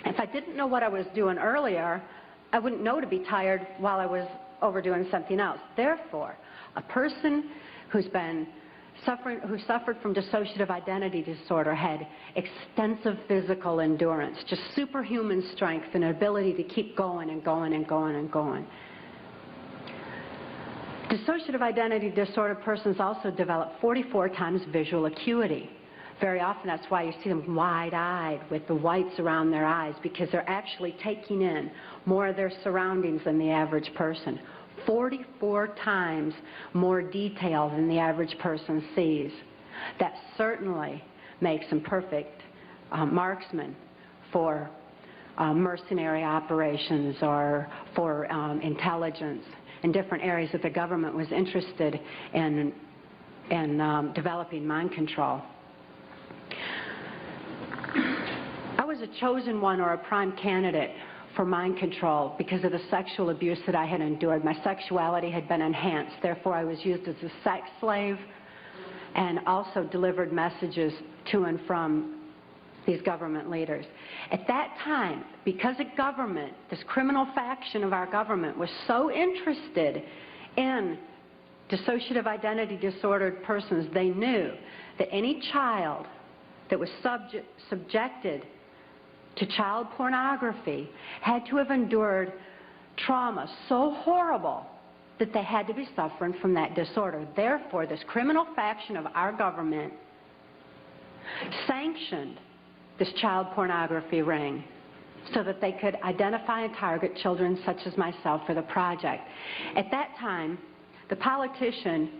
if I didn't know what I was doing earlier, I wouldn't know to be tired while I was overdoing something else. Therefore, a person who suffered from dissociative identity disorder had extensive physical endurance, just superhuman strength and ability to keep going and going and going and going. Dissociative identity disorder persons also develop 44 times visual acuity. Very often that's why you see them wide-eyed with the whites around their eyes, because they're actually taking in more of their surroundings than the average person. 44 times more detail than the average person sees. That certainly makes them perfect marksmen for mercenary operations or for intelligence in different areas that the government was interested in developing mind control. a chosen one or a prime candidate for mind control because of the sexual abuse that I had endured. My sexuality had been enhanced. Therefore, I was used as a sex slave and also delivered messages to and from these government leaders. At that time, because a government, this criminal faction of our government, was so interested in dissociative identity disordered persons, they knew that any child that was subjected to child pornography had to have endured trauma so horrible that they had to be suffering from that disorder. Therefore, this criminal faction of our government sanctioned this child pornography ring so that they could identify and target children such as myself for the project. At that time, the politician,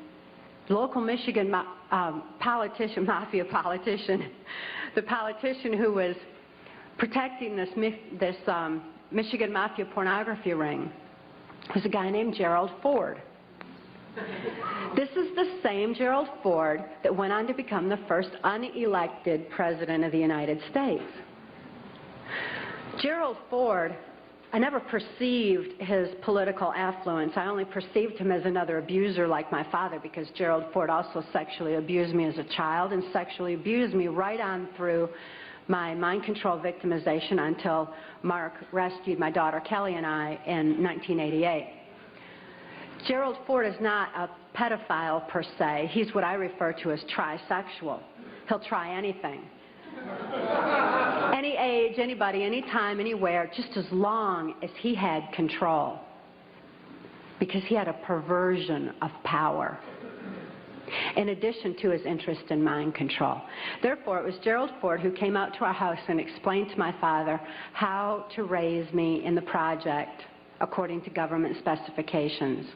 local Michigan mafia politician, the politician who was protecting this Michigan mafia pornography ring was a guy named Gerald Ford. This is the same Gerald Ford that went on to become the first unelected president of the United States. Gerald Ford, I never perceived his political affluence. I only perceived him as another abuser like my father, because Gerald Ford also sexually abused me as a child and sexually abused me right on through my mind control victimization until Mark rescued my daughter Kelly and I in 1988. Gerald Ford is not a pedophile per se. He's what I refer to as trisexual. He'll try anything. Any age, anybody, anytime, anywhere, just as long as he had control. Because he had a perversion of power, in addition to his interest in mind control. Therefore, it was Gerald Ford who came out to our house and explained to my father how to raise me in the project according to government specifications.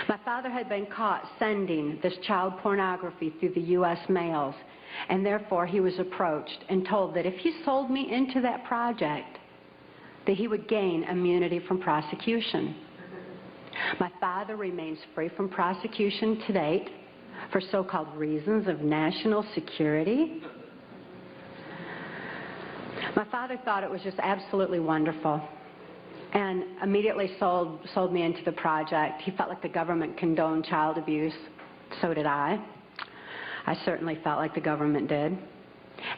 My father had been caught sending this child pornography through the U.S. mails, and therefore he was approached and told that if he sold me into that project, that he would gain immunity from prosecution. My father remains free from prosecution to date for so-called reasons of national security. My father thought it was just absolutely wonderful and immediately sold me into the project. He felt like the government condoned child abuse. So did I. I certainly felt like the government did.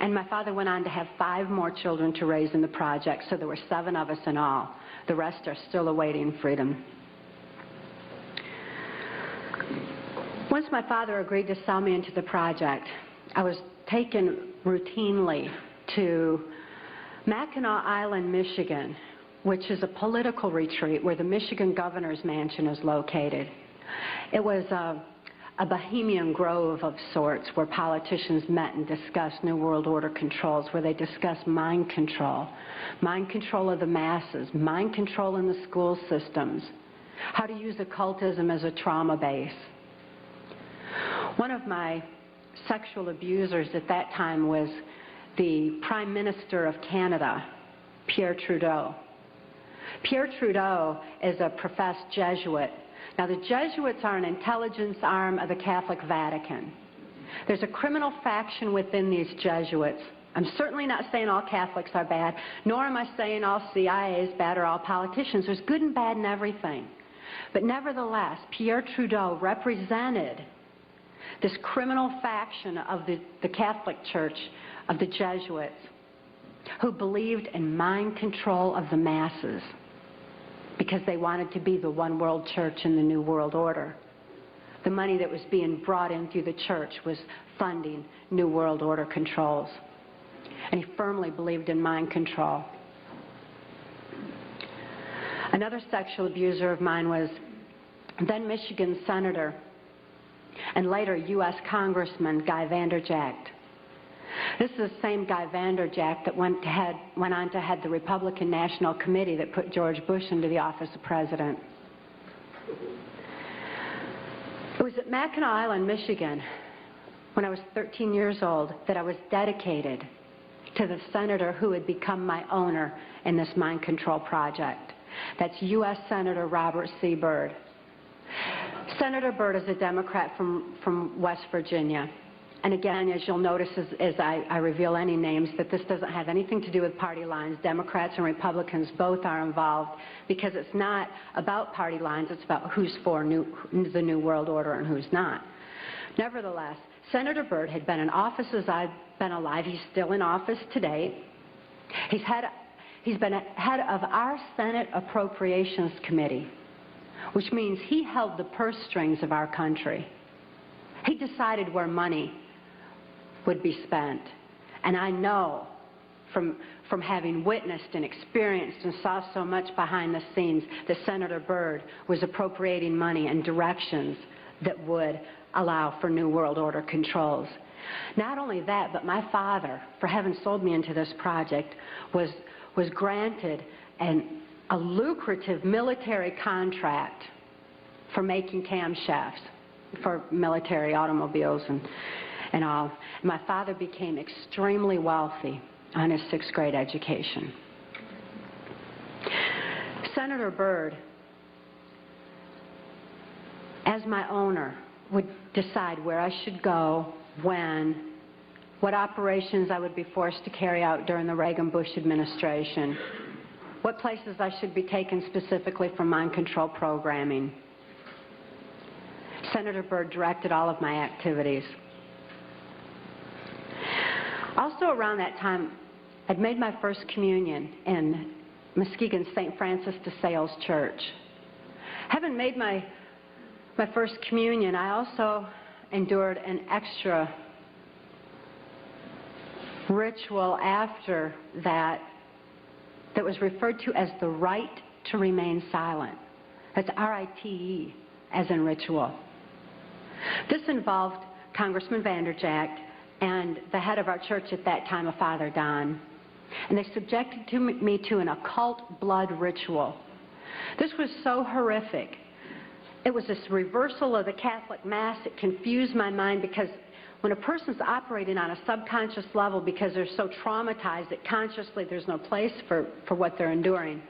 And my father went on to have 5 more children to raise in the project, so there were 7 of us in all. The rest are still awaiting freedom. Once my father agreed to sell me into the project, I was taken routinely to Mackinac Island, Michigan, which is a political retreat where the Michigan governor's mansion is located. It was a bohemian grove of sorts where politicians met and discussed New World Order controls, where they discussed mind control of the masses, mind control in the school systems, how to use occultism as a trauma base. One of my sexual abusers at that time was the Prime Minister of Canada, Pierre Trudeau. Pierre Trudeau is a professed Jesuit. Now, the Jesuits are an intelligence arm of the Catholic Vatican. There's a criminal faction within these Jesuits. I'm certainly not saying all Catholics are bad, nor am I saying all CIA is bad or all politicians. There's good and bad in everything. But nevertheless, Pierre Trudeau represented this criminal faction of the Catholic Church, of the Jesuits, who believed in mind control of the masses because they wanted to be the one world church in the New World Order. The money that was being brought in through the church was funding New World Order controls. And he firmly believed in mind control. Another sexual abuser of mine was then Michigan Senator and later U.S. Congressman Guy Vanderjagt. This is the same Guy Vanderjagt that went on to head the Republican National Committee that put George Bush into the office of president. It was at Mackinac Island, Michigan, when I was 13 years old, that I was dedicated to the senator who had become my owner in this mind control project. That's U.S. Senator Robert C. Byrd. Senator Byrd is a Democrat from West Virginia. And again, as you'll notice as I reveal any names, that this doesn't have anything to do with party lines. Democrats and Republicans both are involved, because it's not about party lines, it's about who's for the New World Order and who's not. Nevertheless, Senator Byrd had been in office as I've been alive. He's still in office today. He's been head of our Senate Appropriations Committee, which means he held the purse strings of our country. He decided where money would be spent. And I know from having witnessed and experienced and saw so much behind the scenes that Senator Byrd was appropriating money in directions that would allow for New World Order controls. Not only that, but my father, for having sold me into this project, was granted a lucrative military contract for making camshafts for military automobiles and all. My father became extremely wealthy on his 6th grade education. Senator Byrd, as my owner, would decide where I should go, when, what operations I would be forced to carry out during the Reagan-Bush administration, what places I should be taken specifically for mind control programming. Senator Byrd directed all of my activities. Also around that time, I'd made my first communion in Muskegon's St. Francis de Sales Church. Having made my first communion, I also endured an extra ritual after that was referred to as the Rite to remain silent. That's R-I-T-E, as in ritual. This involved Congressman Vanderjagt and the head of our church at that time, a Father Don. And they subjected me to an occult blood ritual. This was so horrific. It was this reversal of the Catholic Mass. It confused my mind, because when a person's operating on a subconscious level because they're so traumatized that consciously there's no place for what they're enduring,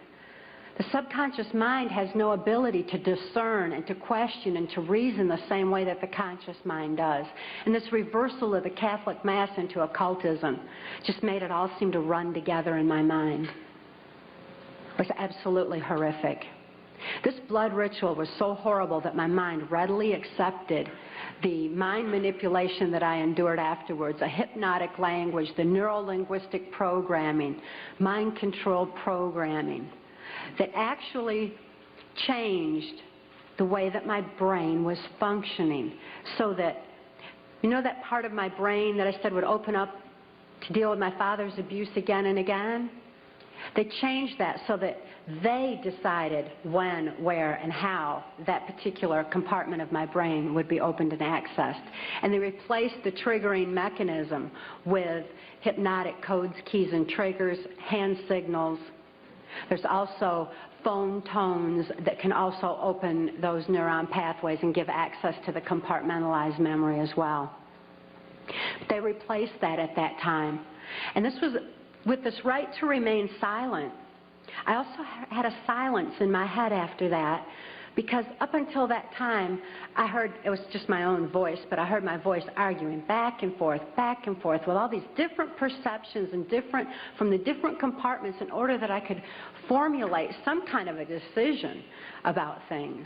the subconscious mind has no ability to discern and to question and to reason the same way that the conscious mind does. And this reversal of the Catholic Mass into occultism just made it all seem to run together in my mind. It was absolutely horrific. This blood ritual was so horrible that my mind readily accepted the mind manipulation that I endured afterwards, a hypnotic language, the neuro-linguistic programming, mind-controlled programming, that actually changed the way that my brain was functioning, so that, you know, that part of my brain that I said would open up to deal with my father's abuse again and again? They changed that so that they decided when, where, and how that particular compartment of my brain would be opened and accessed. And they replaced the triggering mechanism with hypnotic codes, keys, and triggers, hand signals. There's also phone tones that can also open those neuron pathways and give access to the compartmentalized memory as well. They replaced that at that time. And this was with this right to remain silent. I also had a silence in my head after that, because up until that time, I heard, it was just my own voice, but I heard my voice arguing back and forth with all these different perceptions and from the different compartments in order that I could formulate some kind of a decision about things.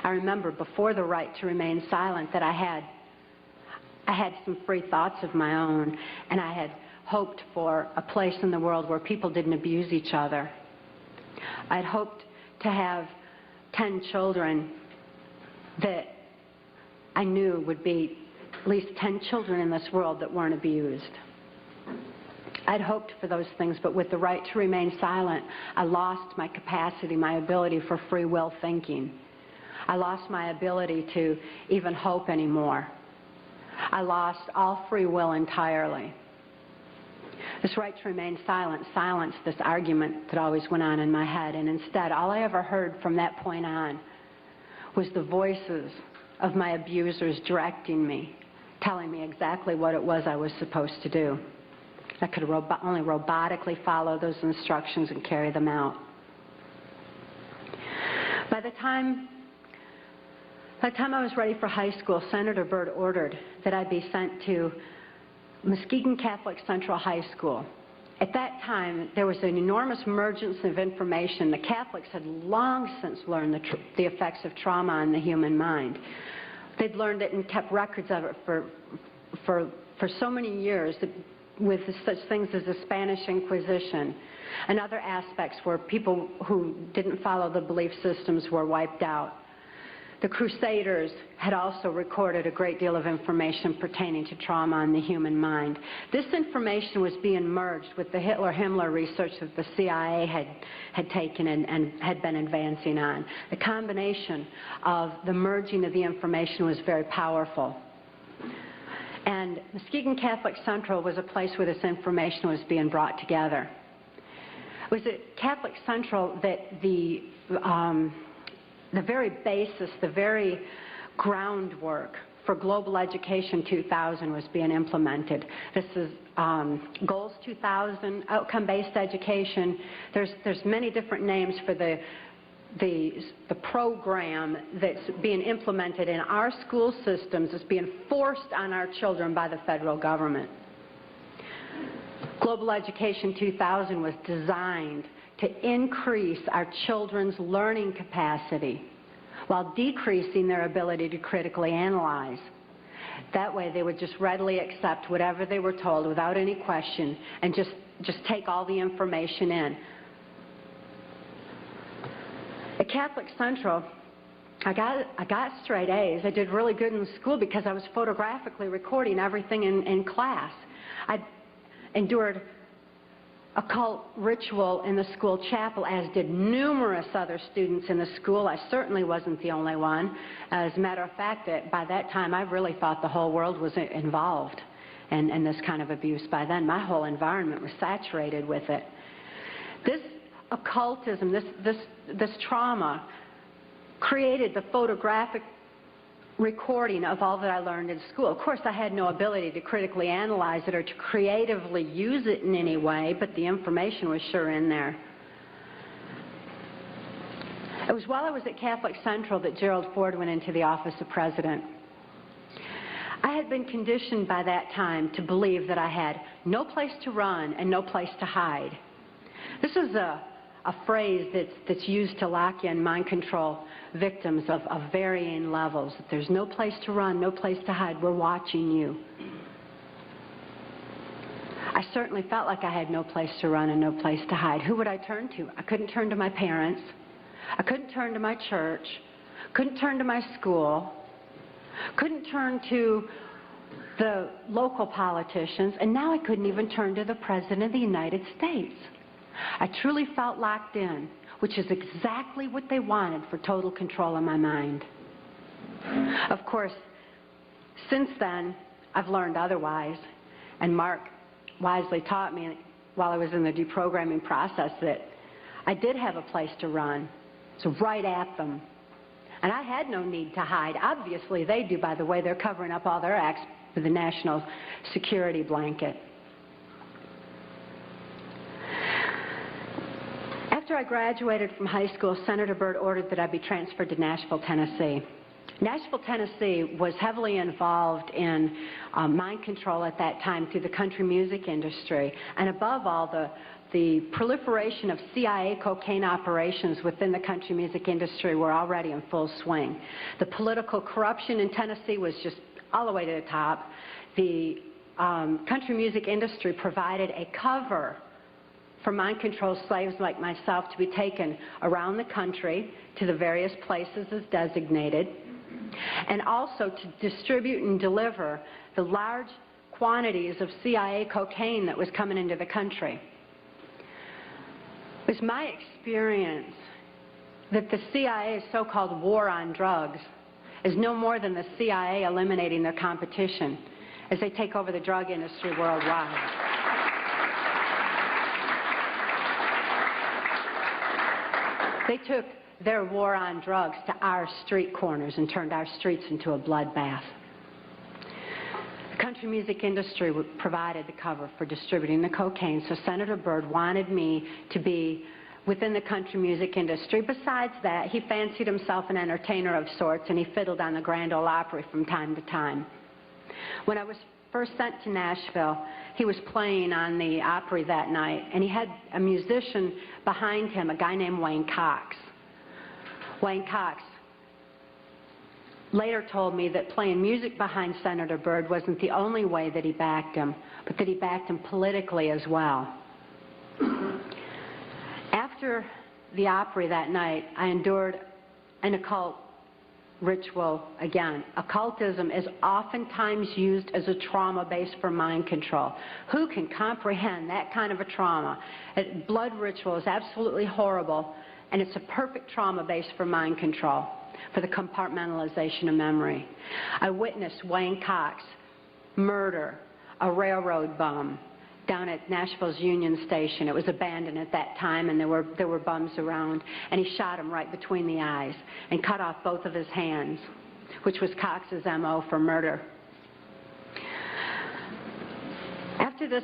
I remember before the right to remain silent that I had some free thoughts of my own, and I had hoped for a place in the world where people didn't abuse each other. I'd hoped to have 10 children that I knew would be at least 10 children in this world that weren't abused. I'd hoped for those things, but with the right to remain silent, I lost my capacity, my ability for free will thinking. I lost my ability to even hope anymore. I lost all free will entirely. This right to remain silent silenced this argument that always went on in my head, and instead, all I ever heard from that point on was the voices of my abusers directing me, telling me exactly what it was I was supposed to do. I could only robotically follow those instructions and carry them out. By the time By the time I was ready for high school, Senator Byrd ordered that I be sent to Muskegon Catholic Central High School. At that time, there was an enormous emergence of information. The Catholics had long since learned the effects of trauma on the human mind. They'd learned it and kept records of it for so many years, with such things as the Spanish Inquisition and other aspects where people who didn't follow the belief systems were wiped out. The Crusaders had also recorded a great deal of information pertaining to trauma on the human mind. This information was being merged with the Hitler-Himmler research that the CIA had taken and had been advancing on. The combination of the merging of the information was very powerful. And Muskegon Catholic Central was a place where this information was being brought together. It was at Catholic Central that the very basis, the very groundwork for Global Education 2000 was being implemented. This is Goals 2000, outcome-based education. There's many different names for the program that's being implemented in our school systems. It's being forced on our children by the federal government. Global Education 2000 was designed to increase our children's learning capacity while decreasing their ability to critically analyze. That way they would just readily accept whatever they were told without any question and just take all the information in. At Catholic Central, I got straight A's. I did really good in school because I was photographically recording everything in class. I endured occult ritual in the school chapel, as did numerous other students in the school. I certainly wasn't the only one. As a matter of fact, by that time, I really thought the whole world was involved in this kind of abuse. By then, my whole environment was saturated with it. This occultism, this trauma, created the photographic recording of all that I learned in school. Of course, I had no ability to critically analyze it or to creatively use it in any way, but the information was sure in there. It was while I was at Catholic Central that Gerald Ford went into the office of president. I had been conditioned by that time to believe that I had no place to run and no place to hide. This is a phrase that's used to lock in mind control victims of varying levels. There's no place to run, no place to hide. We're watching you. I certainly felt like I had no place to run and no place to hide. Who would I turn to? I couldn't turn to my parents. I couldn't turn to my church. Couldn't turn to my school. Couldn't turn to the local politicians. And now I couldn't even turn to the President of the United States. I truly felt locked in, which is exactly what they wanted for total control of my mind. Of course, since then, I've learned otherwise, and Mark wisely taught me while I was in the deprogramming process that I did have a place to run, so right at them. And I had no need to hide. Obviously, they do, by the way. They're covering up all their acts with the national security blanket. After I graduated from high school, Senator Byrd ordered that I be transferred to Nashville, Tennessee. Nashville, Tennessee was heavily involved in mind control at that time through the country music industry, and above all, the proliferation of CIA cocaine operations within the country music industry were already in full swing. The political corruption in Tennessee was just all the way to the top. The country music industry provided a cover for mind-controlled slaves like myself to be taken around the country to the various places as designated, and also to distribute and deliver the large quantities of CIA cocaine that was coming into the country. It was my experience that the CIA's so-called war on drugs is no more than the CIA eliminating their competition as they take over the drug industry worldwide. They took their war on drugs to our street corners and turned our streets into a bloodbath. The country music industry provided the cover for distributing the cocaine, so Senator Byrd wanted me to be within the country music industry. Besides that, he fancied himself an entertainer of sorts, and he fiddled on the Grand Ole Opry from time to time. When I was first sent to Nashville, he was playing on the Opry that night, and he had a musician behind him, a guy named Wayne Cox. Wayne Cox later told me that playing music behind Senator Byrd wasn't the only way that he backed him, but that he backed him politically as well. After the Opry that night, I endured an occult ritual again. Occultism is oftentimes used as a trauma base for mind control. Who can comprehend that kind of a trauma? A blood ritual is absolutely horrible, and it's a perfect trauma base for mind control, for the compartmentalization of memory. I witnessed Wayne Cox murder a railroad bum down at Nashville's Union Station. It was abandoned at that time, and there were bums around, and he shot him right between the eyes and cut off both of his hands, which was Cox's MO for murder. After this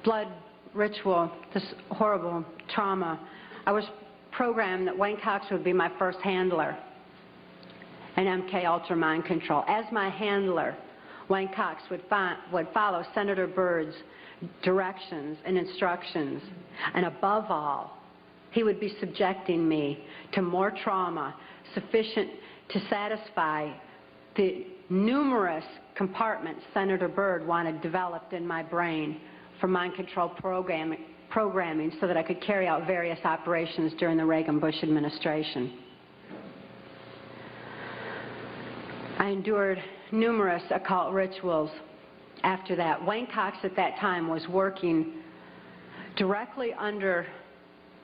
blood ritual, this horrible trauma, I was programmed that Wayne Cox would be my first handler in MK-Ultra mind control. As my handler, Wayne Cox would follow Senator Byrd's directions and instructions, and above all, he would be subjecting me to more trauma sufficient to satisfy the numerous compartments Senator Byrd wanted developed in my brain for mind control programming so that I could carry out various operations during the Reagan-Bush administration. I endured numerous occult rituals after that. Wayne Cox at that time was working directly under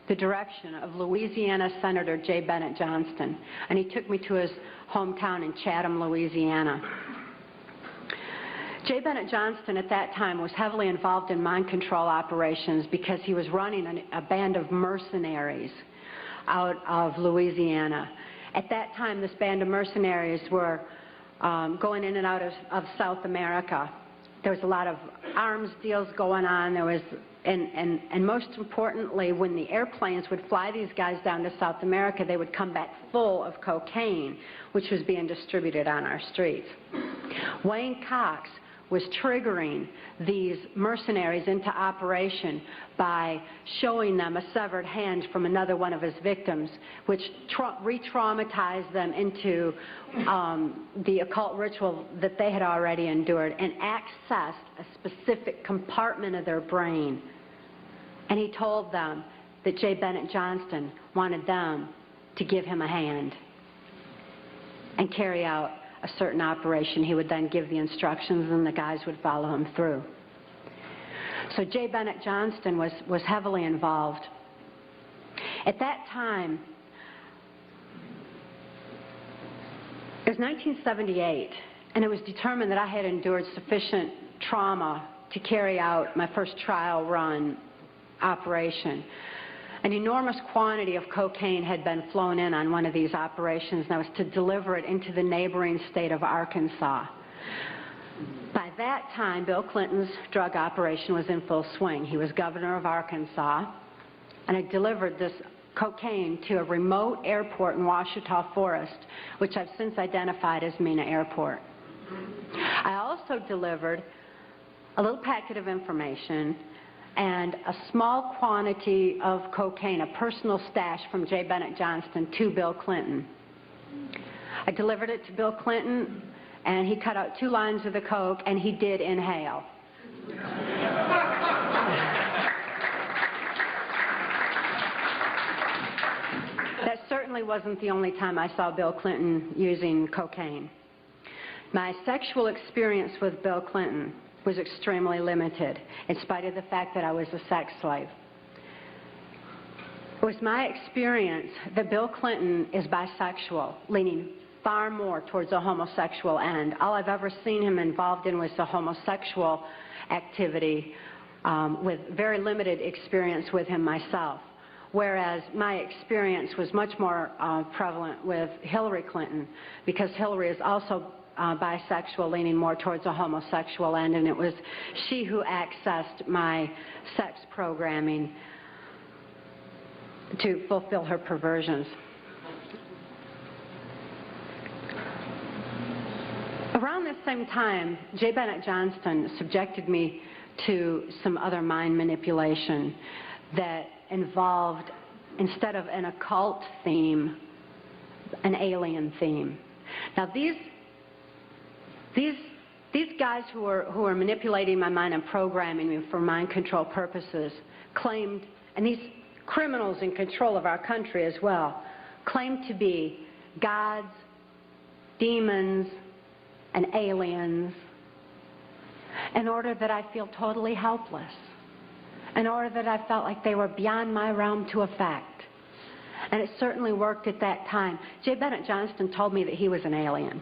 the direction of Louisiana Senator J. Bennett Johnston, and he took me to his hometown in Chatham, Louisiana. J. Bennett Johnston at that time was heavily involved in mind control operations because he was running a band of mercenaries out of Louisiana. At that time, this band of mercenaries were going in and out of South America. There was a lot of arms deals going on. There was, and most importantly, when the airplanes would fly these guys down to South America, they would come back full of cocaine, which was being distributed on our streets. Wayne Cox was triggering these mercenaries into operation by showing them a severed hand from another one of his victims, which re-traumatized them into the occult ritual that they had already endured and accessed a specific compartment of their brain. And he told them that J. Bennett Johnston wanted them to give him a hand and carry out a certain operation. He would then give the instructions and the guys would follow him through. So J. Bennett Johnston was heavily involved. At that time, it was 1978, and it was determined that I had endured sufficient trauma to carry out my first trial run operation. An enormous quantity of cocaine had been flown in on one of these operations, and I was to deliver it into the neighboring state of Arkansas. By that time, Bill Clinton's drug operation was in full swing. He was governor of Arkansas, and I delivered this cocaine to a remote airport in Ouachita Forest, which I've since identified as Mena Airport. I also delivered a little packet of information and a small quantity of cocaine, a personal stash from J. Bennett Johnston, to Bill Clinton. I delivered it to Bill Clinton, and he cut out 2 lines of the coke, and he did inhale. That certainly wasn't the only time I saw Bill Clinton using cocaine. My sexual experience with Bill Clinton was extremely limited, in spite of the fact that I was a sex slave. It was my experience that Bill Clinton is bisexual, leaning far more towards a homosexual end. All I've ever seen him involved in was the homosexual activity, with very limited experience with him myself. Whereas my experience was much more prevalent with Hillary Clinton, because Hillary is also bisexual, leaning more towards a homosexual end, and it was she who accessed my sex programming to fulfill her perversions. Around this same time, J. Bennett Johnston subjected me to some other mind manipulation that involved, instead of an occult theme, an alien theme. Now these guys who are manipulating my mind and programming me for mind control purposes claimed, and these criminals in control of our country as well, claimed to be gods, demons, and aliens, in order that I feel totally helpless, in order that I felt like they were beyond my realm to affect. And it certainly worked at that time. J. Bennett Johnston told me that he was an alien.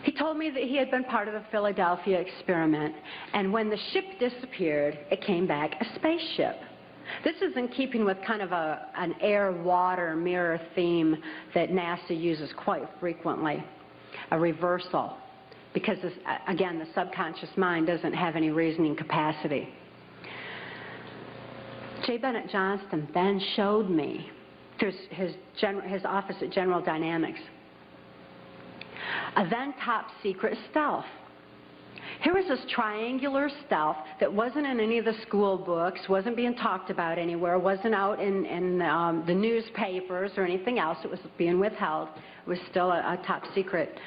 He told me that he had been part of the Philadelphia experiment, and when the ship disappeared, it came back a spaceship. This is in keeping with kind of an air-water mirror theme that NASA uses quite frequently, a reversal, because, again, the subconscious mind doesn't have any reasoning capacity. J. Bennett Johnston then showed me, through his office at General Dynamics, a then top-secret stealth. Here was this triangular stealth that wasn't in any of the school books, wasn't being talked about anywhere, wasn't out in the newspapers or anything else. It was being withheld. It was still a top-secret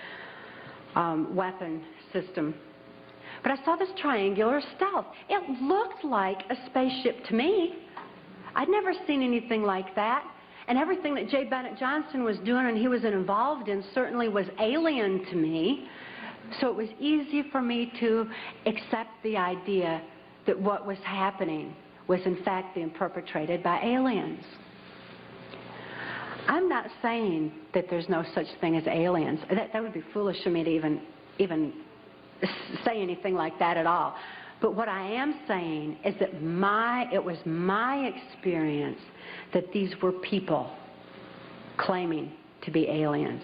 weapon system. But I saw this triangular stealth. It looked like a spaceship to me. I'd never seen anything like that. And everything that J. Bennett Johnston was doing and he was involved in certainly was alien to me. So it was easy for me to accept the idea that what was happening was in fact being perpetrated by aliens. I'm not saying that there's no such thing as aliens. That would be foolish for me to even say anything like that at all. But what I am saying is that it was my experience that these were people claiming to be aliens.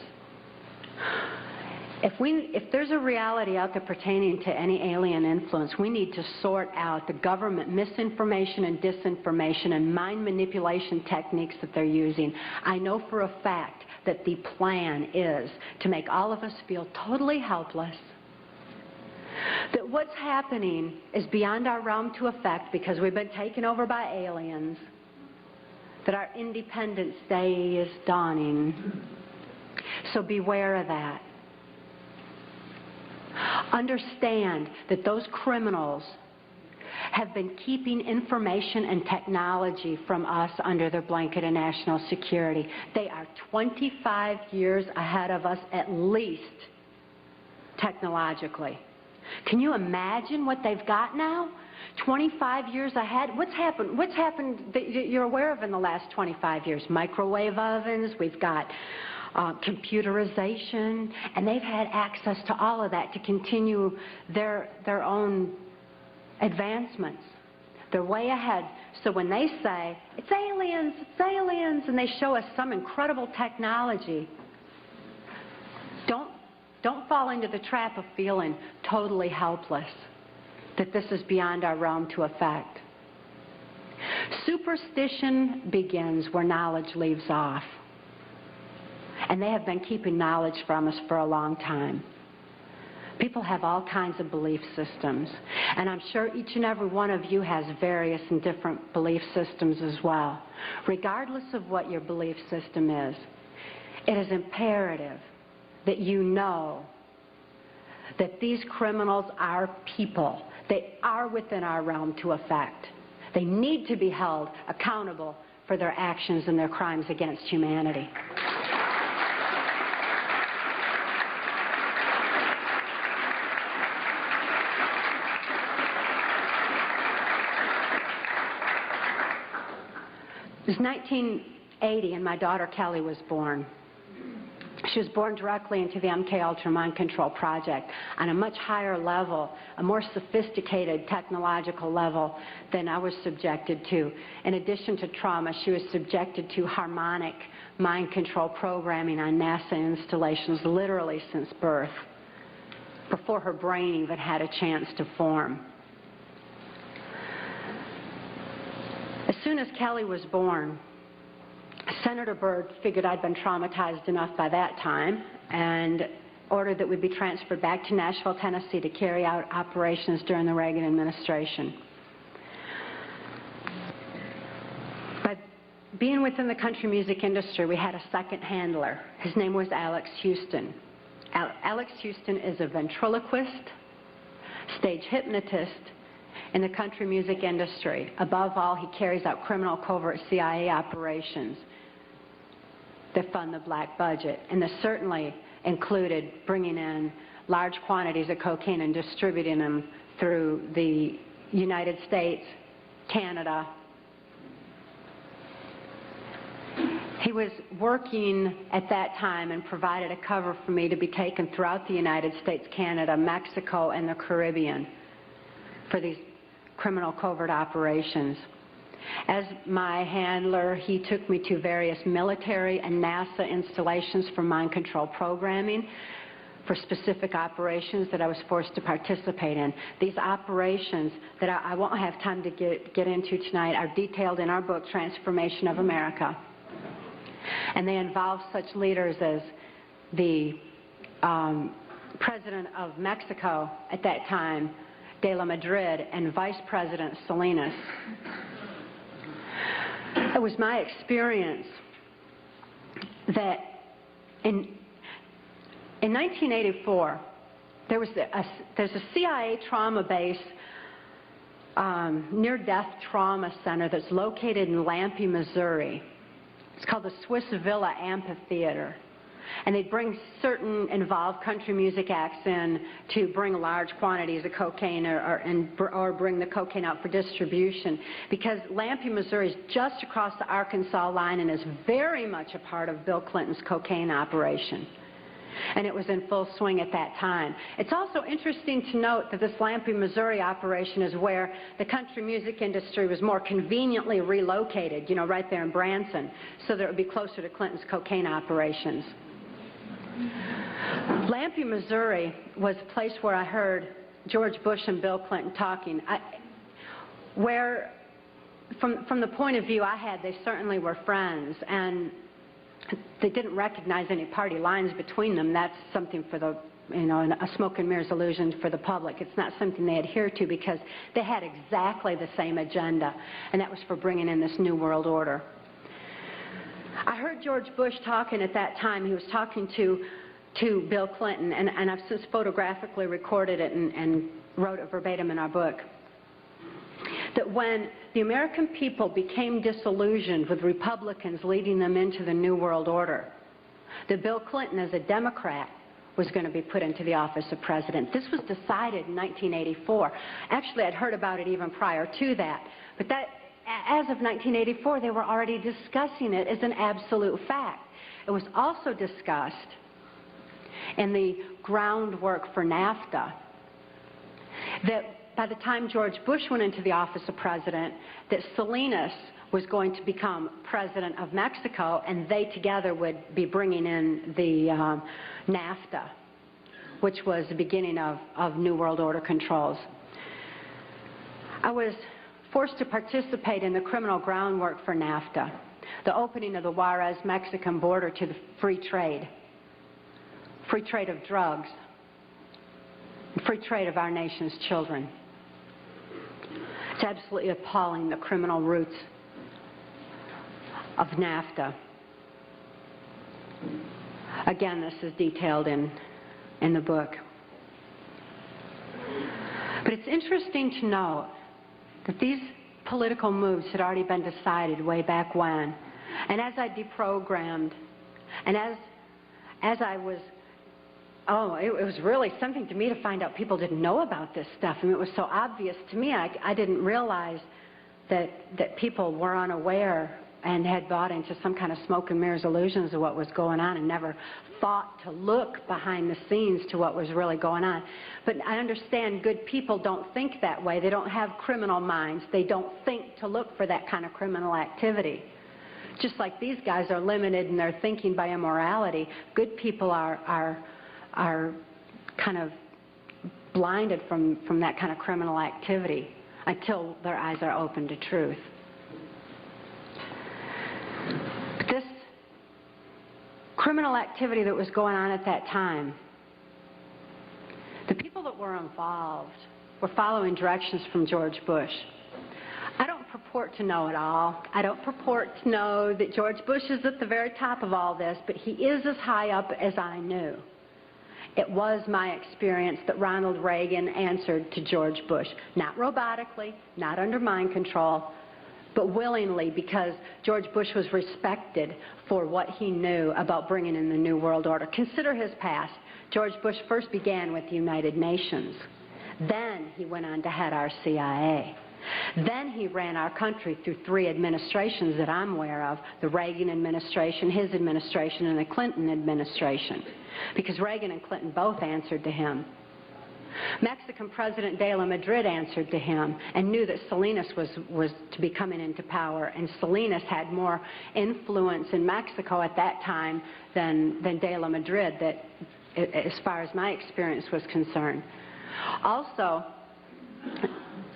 If there's a reality out there pertaining to any alien influence, we need to sort out the government misinformation and disinformation and mind manipulation techniques that they're using. I know for a fact that the plan is to make all of us feel totally helpless, that what's happening is beyond our realm to affect because we've been taken over by aliens, that our Independence Day is dawning. So beware of that. Understand that those criminals have been keeping information and technology from us under their blanket of national security. They are 25 years ahead of us at least, technologically. Can you imagine what they've got now? 25 years ahead? What's happened that you're aware of in the last 25 years? Microwave ovens, we've got computerization, and they've had access to all of that to continue their own advancements. They're way ahead. So when they say, it's aliens, and they show us some incredible technology, don't fall into the trap of feeling totally helpless, that this is beyond our realm to affect. Superstition begins where knowledge leaves off. And they have been keeping knowledge from us for a long time. People have all kinds of belief systems. And I'm sure each and every one of you has various and different belief systems as well. Regardless of what your belief system is, it is imperative that you know that these criminals are people. They are within our realm to affect. They need to be held accountable for their actions and their crimes against humanity. It was 1980 and my daughter Kelly was born. She was born directly into the MK-Ultra Mind Control Project on a much higher level, a more sophisticated technological level than I was subjected to. In addition to trauma, she was subjected to harmonic mind control programming on NASA installations literally since birth, before her brain even had a chance to form. As soon as Kelly was born, Senator Byrd figured I'd been traumatized enough by that time and ordered that we be transferred back to Nashville, Tennessee to carry out operations during the Reagan administration. But being within the country music industry, we had a second handler. His name was Alex Houston. Alex Houston is a ventriloquist, stage hypnotist in the country music industry. Above all, he carries out criminal covert CIA operations that fund the black budget, and this certainly included bringing in large quantities of cocaine and distributing them through the United States, Canada. He was working at that time and provided a cover for me to be taken throughout the United States, Canada, Mexico, and the Caribbean for these criminal covert operations. As my handler, he took me to various military and NASA installations for mind control programming for specific operations that I was forced to participate in. These operations that I won't have time to get into tonight are detailed in our book, Transformation of America. And they involve such leaders as the President of Mexico at that time, de la Madrid, and Vice President Salinas. It was my experience that in 1984, there's a CIA trauma base, near-death trauma center that's located in Lampe, Missouri. It's called the Swiss Villa Amphitheater. And they'd bring certain involved country music acts in to bring large quantities of cocaine or bring the cocaine out for distribution, because Lampe, Missouri is just across the Arkansas line and is very much a part of Bill Clinton's cocaine operation. And it was in full swing at that time. It's also interesting to note that this Lampe, Missouri operation is where the country music industry was more conveniently relocated, you know, right there in Branson, so that it would be closer to Clinton's cocaine operations. Lampe, Missouri was a place where I heard George Bush and Bill Clinton talking, where from the point of view I had, they certainly were friends, and they didn't recognize any party lines between them. That's something for the, you know, a smoke and mirrors illusion for the public. It's not something they adhere to, because they had exactly the same agenda, and that was for bringing in this new world order. I heard George Bush talking at that time. He was talking to Bill Clinton, and I've since photographically recorded it and wrote it verbatim in our book, that when the American people became disillusioned with Republicans leading them into the New World Order, that Bill Clinton, as a Democrat, was going to be put into the office of president. This was decided in 1984. Actually, I'd heard about it even prior to that, but that, as of 1984, they were already discussing it as an absolute fact. It was also discussed in the groundwork for NAFTA that by the time George Bush went into the office of president, that Salinas was going to become president of Mexico, and they together would be bringing in the NAFTA, which was the beginning of New World Order controls. I was forced to participate in the criminal groundwork for NAFTA, the opening of the Juarez-Mexican border to the free trade of drugs, free trade of our nation's children. It's absolutely appalling, the criminal roots of NAFTA. Again, this is detailed in the book. But it's interesting to note that these political moves had already been decided way back when. And as I deprogrammed, and as I was, it was really something to me to find out people didn't know about this stuff. I mean, it was so obvious to me. I didn't realize that people were unaware and had bought into some kind of smoke and mirrors illusions of what was going on and never thought to look behind the scenes to what was really going on. But I understand good people don't think that way. They don't have criminal minds. They don't think to look for that kind of criminal activity. Just like these guys are limited in their thinking by immorality, good people are kind of blinded from that kind of criminal activity until their eyes are open to truth. But this criminal activity that was going on at that time. The people that were involved were following directions from George Bush. I don't purport to know it all. I don't purport to know that George Bush is at the very top of all this, but he is as high up as I knew. It was my experience that Ronald Reagan answered to George Bush, not robotically, not under mind control, but willingly, because George Bush was respected for what he knew about bringing in the New World Order. Consider his past. George Bush first began with the United Nations. Then he went on to head our CIA. Then he ran our country through 3 administrations that I'm aware of, the Reagan administration, his administration, and the Clinton administration, because Reagan and Clinton both answered to him. Mexican President de la Madrid answered to him and knew that Salinas was to be coming into power, and Salinas had more influence in Mexico at that time than de la Madrid, that, as far as my experience was concerned. Also,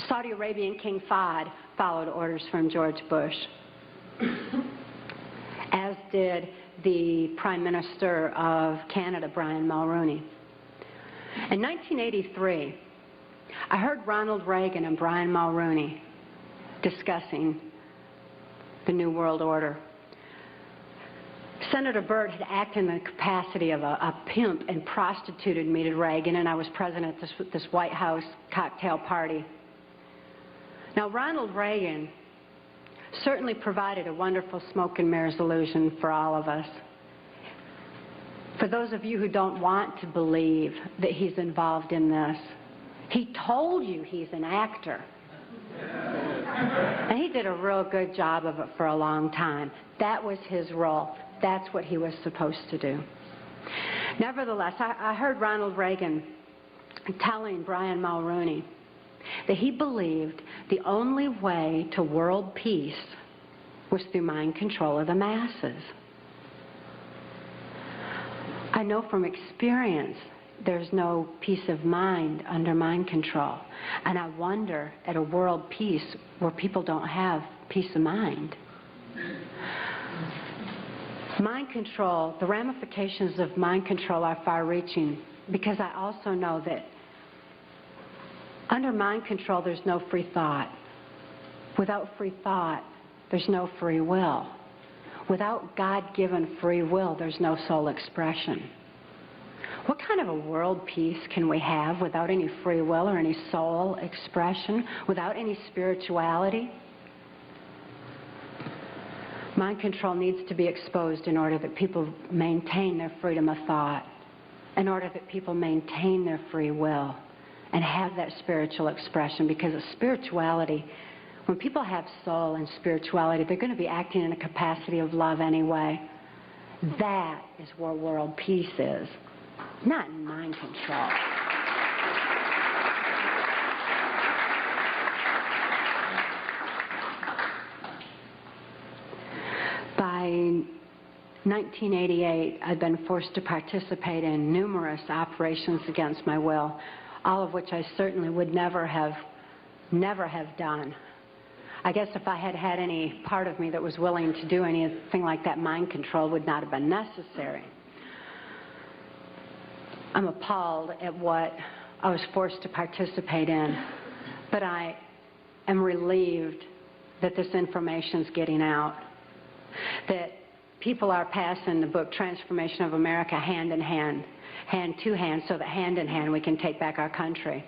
Saudi Arabian King Fahd followed orders from George Bush, as did the Prime Minister of Canada, Mulroney. In 1983, I heard Ronald Reagan and Mulroney discussing the New World Order. Senator Byrd had acted in the capacity of a pimp and prostituted me to Reagan, and I was present at this White House cocktail party. Now, Ronald Reagan certainly provided a wonderful smoke and mirrors illusion for all of us. For those of you who don't want to believe that he's involved in this, he told you he's an actor. And he did a real good job of it for a long time. That was his role. That's what he was supposed to do. Nevertheless, I heard Ronald Reagan telling Mulroney that he believed the only way to world peace was through mind control of the masses. I know from experience there's no peace of mind under mind control. And I wonder at a world peace where people don't have peace of mind. Mind control, the ramifications of mind control are far-reaching, because I also know that under mind control there's no free thought. Without free thought, there's no free will. Without God-given free will, there's no soul expression. What kind of a world peace can we have without any free will or any soul expression, without any spirituality? Mind control needs to be exposed in order that people maintain their freedom of thought, in order that people maintain their free will and have that spiritual expression, because of spirituality, when people have soul and spirituality, they're going to be acting in a capacity of love anyway. That is where world peace is, not in mind control. By 1988, I'd been forced to participate in numerous operations against my will, all of which I certainly would never have done. I guess if I had had any part of me that was willing to do anything like that, mind control would not have been necessary. I'm appalled at what I was forced to participate in, but I am relieved that this information's getting out, that people are passing the book Transformation of America hand in hand, hand to hand, so that hand in hand we can take back our country.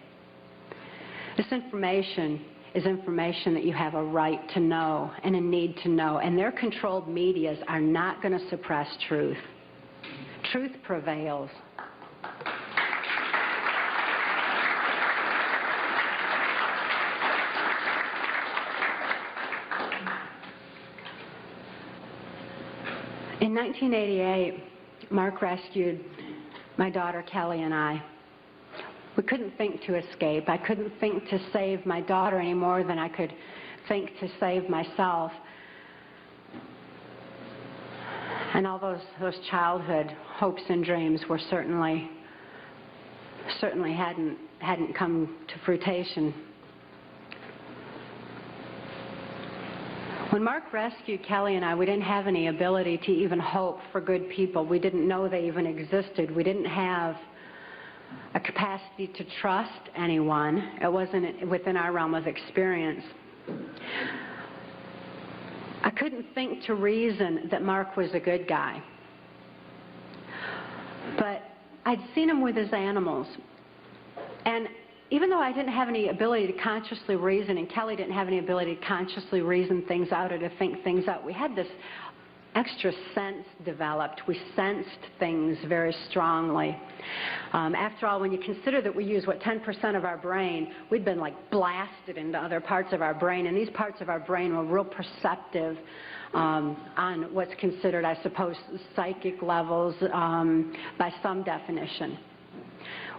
This information is information that you have a right to know and a need to know, and their controlled medias are not going to suppress truth. Truth prevails. In 1988, Mark rescued my daughter Kelly and I. We couldn't think to escape. I couldn't think to save my daughter any more than I could think to save myself. And all those childhood hopes and dreams were certainly hadn't come to fruition. When Mark rescued Kelly and I, we didn't have any ability to even hope for good people. We didn't know they even existed. We didn't have a capacity to trust anyone. It wasn't within our realm of experience. I couldn't think to reason that Mark was a good guy. But I'd seen him with his animals. And even though I didn't have any ability to consciously reason, and Kelly didn't have any ability to consciously reason things out or to think things out, we had this extra sense developed. We sensed things very strongly. After all, when you consider that we use, 10% of our brain, we'd been like blasted into other parts of our brain, and these parts of our brain were real perceptive on what's considered, I suppose, psychic levels by some definition.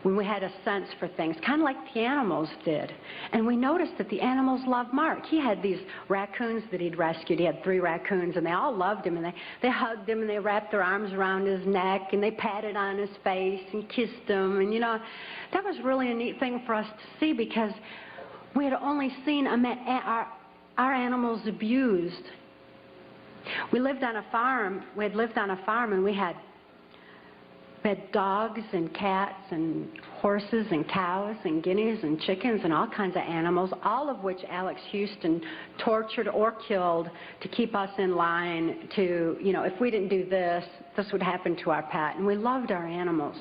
When we had a sense for things, kind of like the animals did. And we noticed that the animals loved Mark. He had these raccoons that he'd rescued. He had 3 raccoons, and they all loved him, and they hugged him, and they wrapped their arms around his neck, and they patted on his face and kissed him. And, you know, that was really a neat thing for us to see, because we had only seen our animals abused. We lived on a farm. We had lived on a farm, and we had dogs and cats and horses and cows and guineas and chickens and all kinds of animals, all of which Alex Houston tortured or killed to keep us in line to, you know, if we didn't do this, this would happen to our pet. And we loved our animals.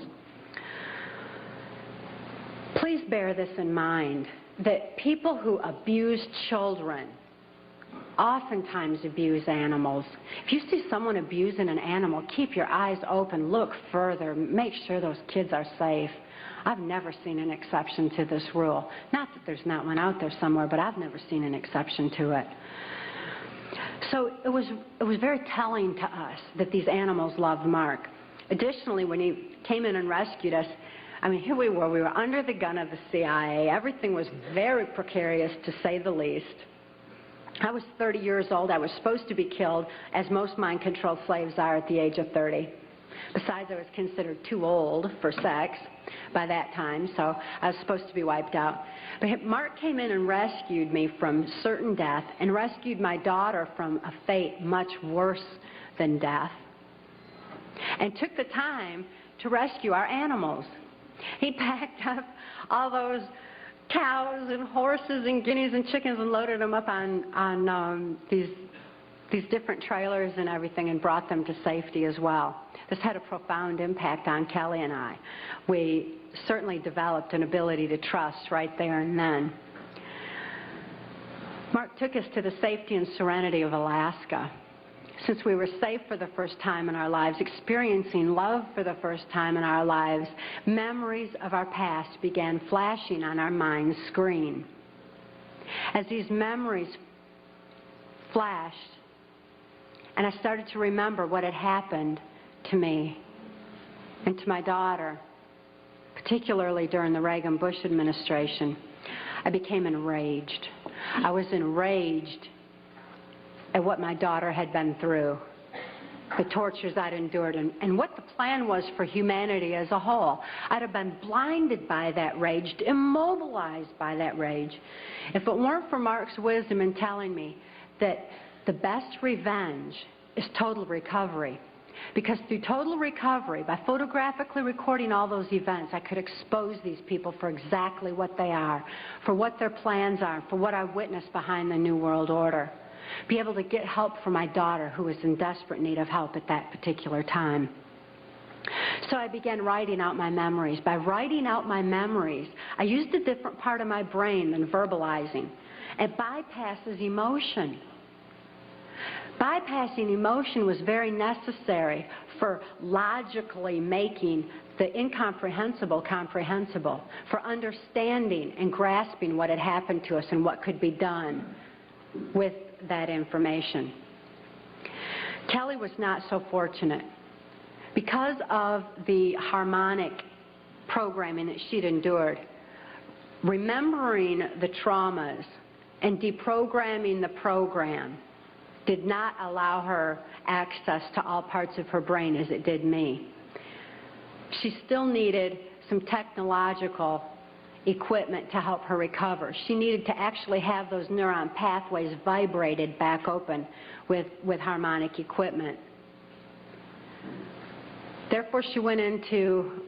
Please bear this in mind, that people who abuse children oftentimes abuse animals. If you see someone abusing an animal, keep your eyes open, look further, make sure those kids are safe. I've never seen an exception to this rule. Not that there's not one out there somewhere, but I've never seen an exception to it. So it was very telling to us that these animals loved Mark. Additionally, when he came in and rescued us, I mean, here we were under the gun of the CIA. Everything was very precarious, to say the least. I was 30 years old. I was supposed to be killed, as most mind-controlled slaves are at the age of 30. Besides, I was considered too old for sex by that time, so I was supposed to be wiped out. But Mark came in and rescued me from certain death, and rescued my daughter from a fate much worse than death, and took the time to rescue our animals. He packed up all those cows and horses and guineas and chickens and loaded them up on these different trailers and everything, and brought them to safety as well. This had a profound impact on Kelly and I. We certainly developed an ability to trust right there and then. Mark took us to the safety and serenity of Alaska. Since we were safe for the first time in our lives, experiencing love for the first time in our lives, memories of our past began flashing on our mind's screen. As these memories flashed, and I started to remember what had happened to me and to my daughter, particularly during the Reagan-Bush administration, I became enraged. I was enraged at what my daughter had been through, the tortures I'd endured, and what the plan was for humanity as a whole. I'd have been blinded by that rage, immobilized by that rage, if it weren't for Mark's wisdom in telling me that the best revenge is total recovery. Because through total recovery, by photographically recording all those events, I could expose these people for exactly what they are, for what their plans are, for what I witnessed behind the New World Order. Be able to get help for my daughter, who was in desperate need of help at that particular time. So I began writing out my memories. By writing out my memories, I used a different part of my brain than verbalizing. It bypasses emotion. Bypassing emotion was very necessary for logically making the incomprehensible comprehensible, for understanding and grasping what had happened to us and what could be done with that information. Kelly was not so fortunate. Because of the harmonic programming that she'd endured, remembering the traumas and deprogramming the program did not allow her access to all parts of her brain as it did me. She still needed some technological equipment to help her recover. She needed to actually have those neuron pathways vibrated back open with harmonic equipment. Therefore, she went into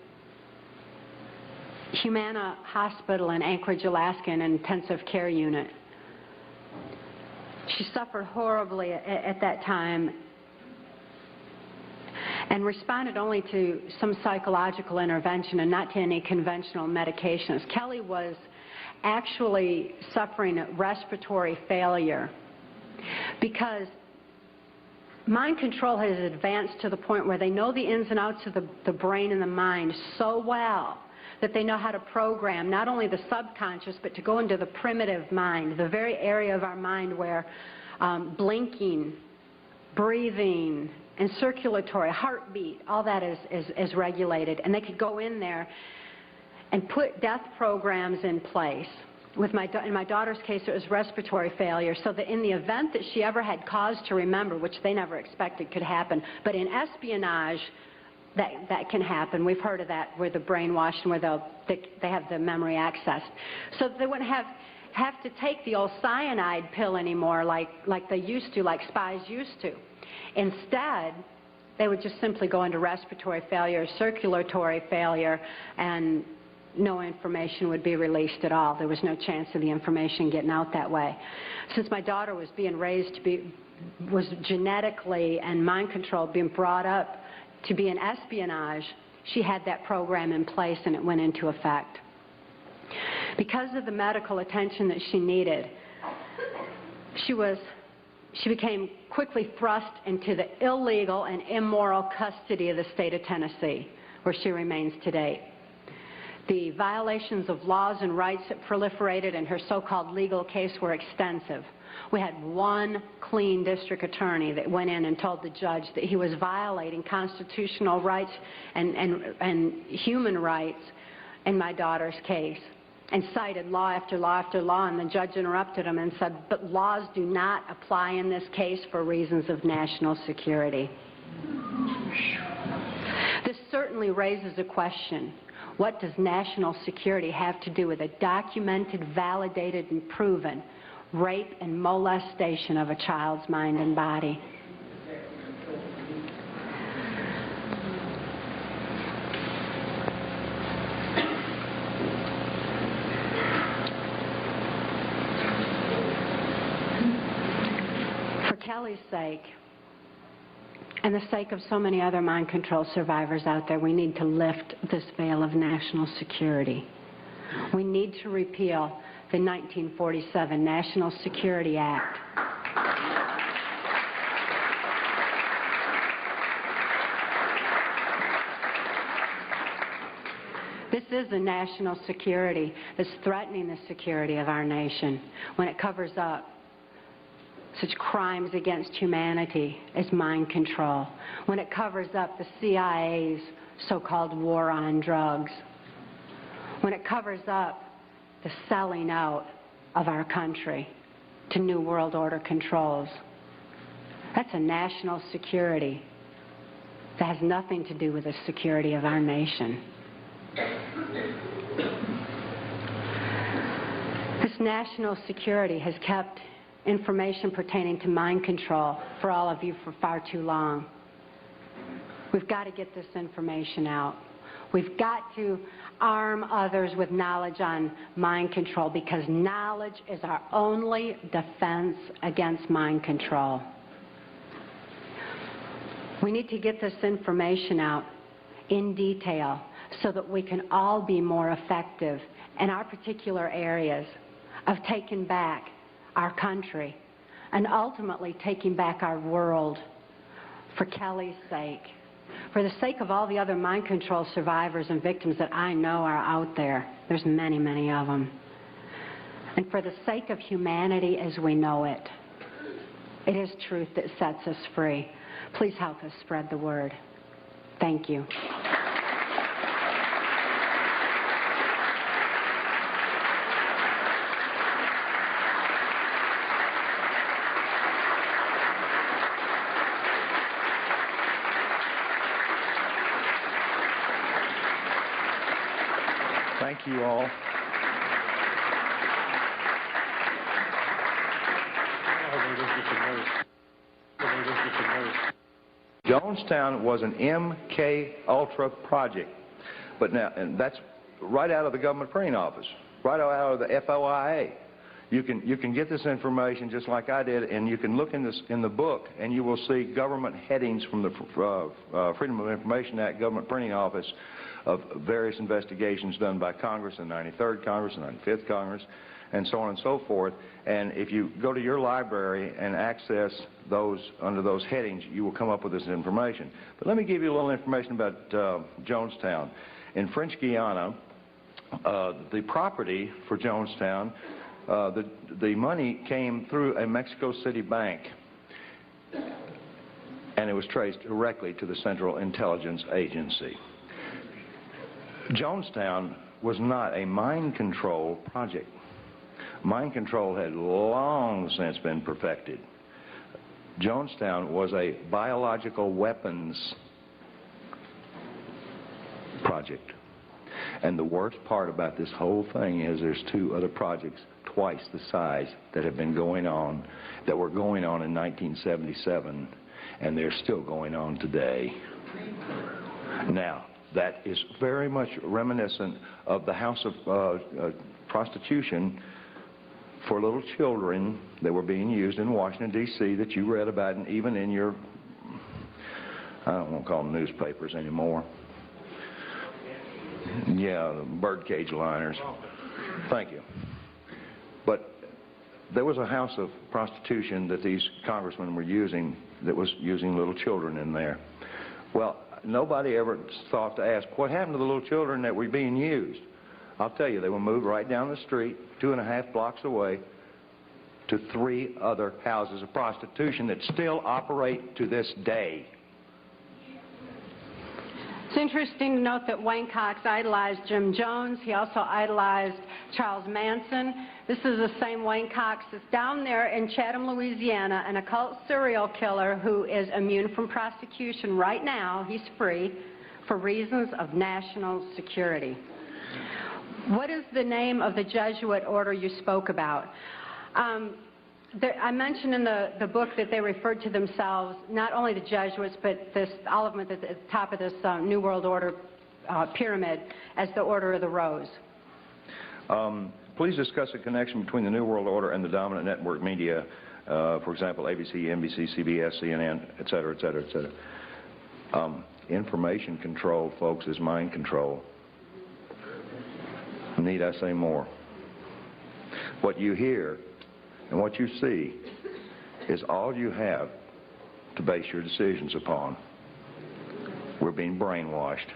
Humana Hospital in Anchorage, Alaska, in an intensive care unit. She suffered horribly at that time and responded only to some psychological intervention and not to any conventional medications. Kelly was actually suffering respiratory failure because mind control has advanced to the point where they know the ins and outs of the brain and the mind so well that they know how to program not only the subconscious but to go into the primitive mind, the very area of our mind where blinking, breathing, and circulatory, heartbeat, all that is regulated. And they could go in there and put death programs in place. In my daughter's case, it was respiratory failure, so that in the event that she ever had cause to remember, which they never expected could happen, but in espionage, that can happen. We've heard of that, where the brainwashed and where they have the memory accessed. So they wouldn't have to take the old cyanide pill anymore like they used to, like spies used to. Instead, they would just simply go into respiratory failure, circulatory failure, and no information would be released at all. There was no chance of the information getting out that way. Since my daughter was being raised to be, was genetically and mind controlled, being brought up to be in espionage, she had that program in place and it went into effect. Because of the medical attention that she needed, she became quickly thrust into the illegal and immoral custody of the state of Tennessee, where she remains today. The violations of laws and rights that proliferated in her so-called legal case were extensive. We had one clean district attorney that went in and told the judge that he was violating constitutional rights and human rights in my daughter's case, and cited law after law after law, and the judge interrupted him and said, but laws do not apply in this case for reasons of national security. This certainly raises a question. What does national security have to do with a documented, validated, and proven rape and molestation of a child's mind and body? For Kelly's sake, and the sake of so many other mind control survivors out there, we need to lift this veil of national security. We need to repeal the 1947 National Security Act. This is a national security that's threatening the security of our nation when it covers up such crimes against humanity as mind control, when it covers up the CIA's so-called war on drugs, when it covers up the selling out of our country to New World Order controls. That's a national security that has nothing to do with the security of our nation. This national security has kept information pertaining to mind control for all of you for far too long. We've got to get this information out. We've got to arm others with knowledge on mind control, because knowledge is our only defense against mind control. We need to get this information out in detail so that we can all be more effective in our particular areas of taking back our country and ultimately taking back our world, for Kelly's sake, for the sake of all the other mind control survivors and victims that I know are out there. There's many, many of them. And for the sake of humanity as we know it. It is truth that sets us free. Please help us spread the word. Thank you. Thank you all. Jonestown was an MK-Ultra project. But now, and that's right out of the government printing office, right out of the FOIA. You can get this information just like I did, and you can look in the book, and you will see government headings from the Freedom of Information Act government printing office of various investigations done by Congress, the 93rd Congress, the 95th Congress, and so on and so forth. And if you go to your library and access those under those headings, you will come up with this information. But let me give you a little information about Jonestown. In French Guiana, the property for Jonestown, the money came through a Mexico City bank, and it was traced directly to the Central Intelligence Agency. Jonestown was not a mind control project. Mind control had long since been perfected. Jonestown was a biological weapons project. And the worst part about this whole thing is there's two other projects twice the size that have been going on, that were going on in 1977, and they're still going on today. Now, that is very much reminiscent of the house of prostitution for little children that were being used in Washington, D.C. that you read about, and even in your, I don't want to call them newspapers anymore. Yeah, the birdcage liners. Thank you. But there was a house of prostitution that these congressmen were using that was using little children in there. Well, nobody ever thought to ask, what happened to the little children that were being used? I'll tell you, they were moved right down the street, 2.5 blocks away, to 3 other houses of prostitution that still operate to this day. It's interesting to note that Wayne Cox idolized Jim Jones. He also idolized Charles Manson. This is the same Wayne Cox that's down there in Chatham, Louisiana, an occult serial killer who is immune from prosecution right now. He's free for reasons of national security. What is the name of the Jesuit order you spoke about? I mentioned in the book that they referred to themselves, not only the Jesuits, but all of them at the top of this New World Order pyramid, as the Order of the Rose. Please discuss the connection between the New World Order and the dominant network media, for example, ABC, NBC, CBS, CNN, et cetera, et cetera, et cetera. Information control, folks, is mind control. Need I say more? What you hear and what you see is all you have to base your decisions upon. We're being brainwashed.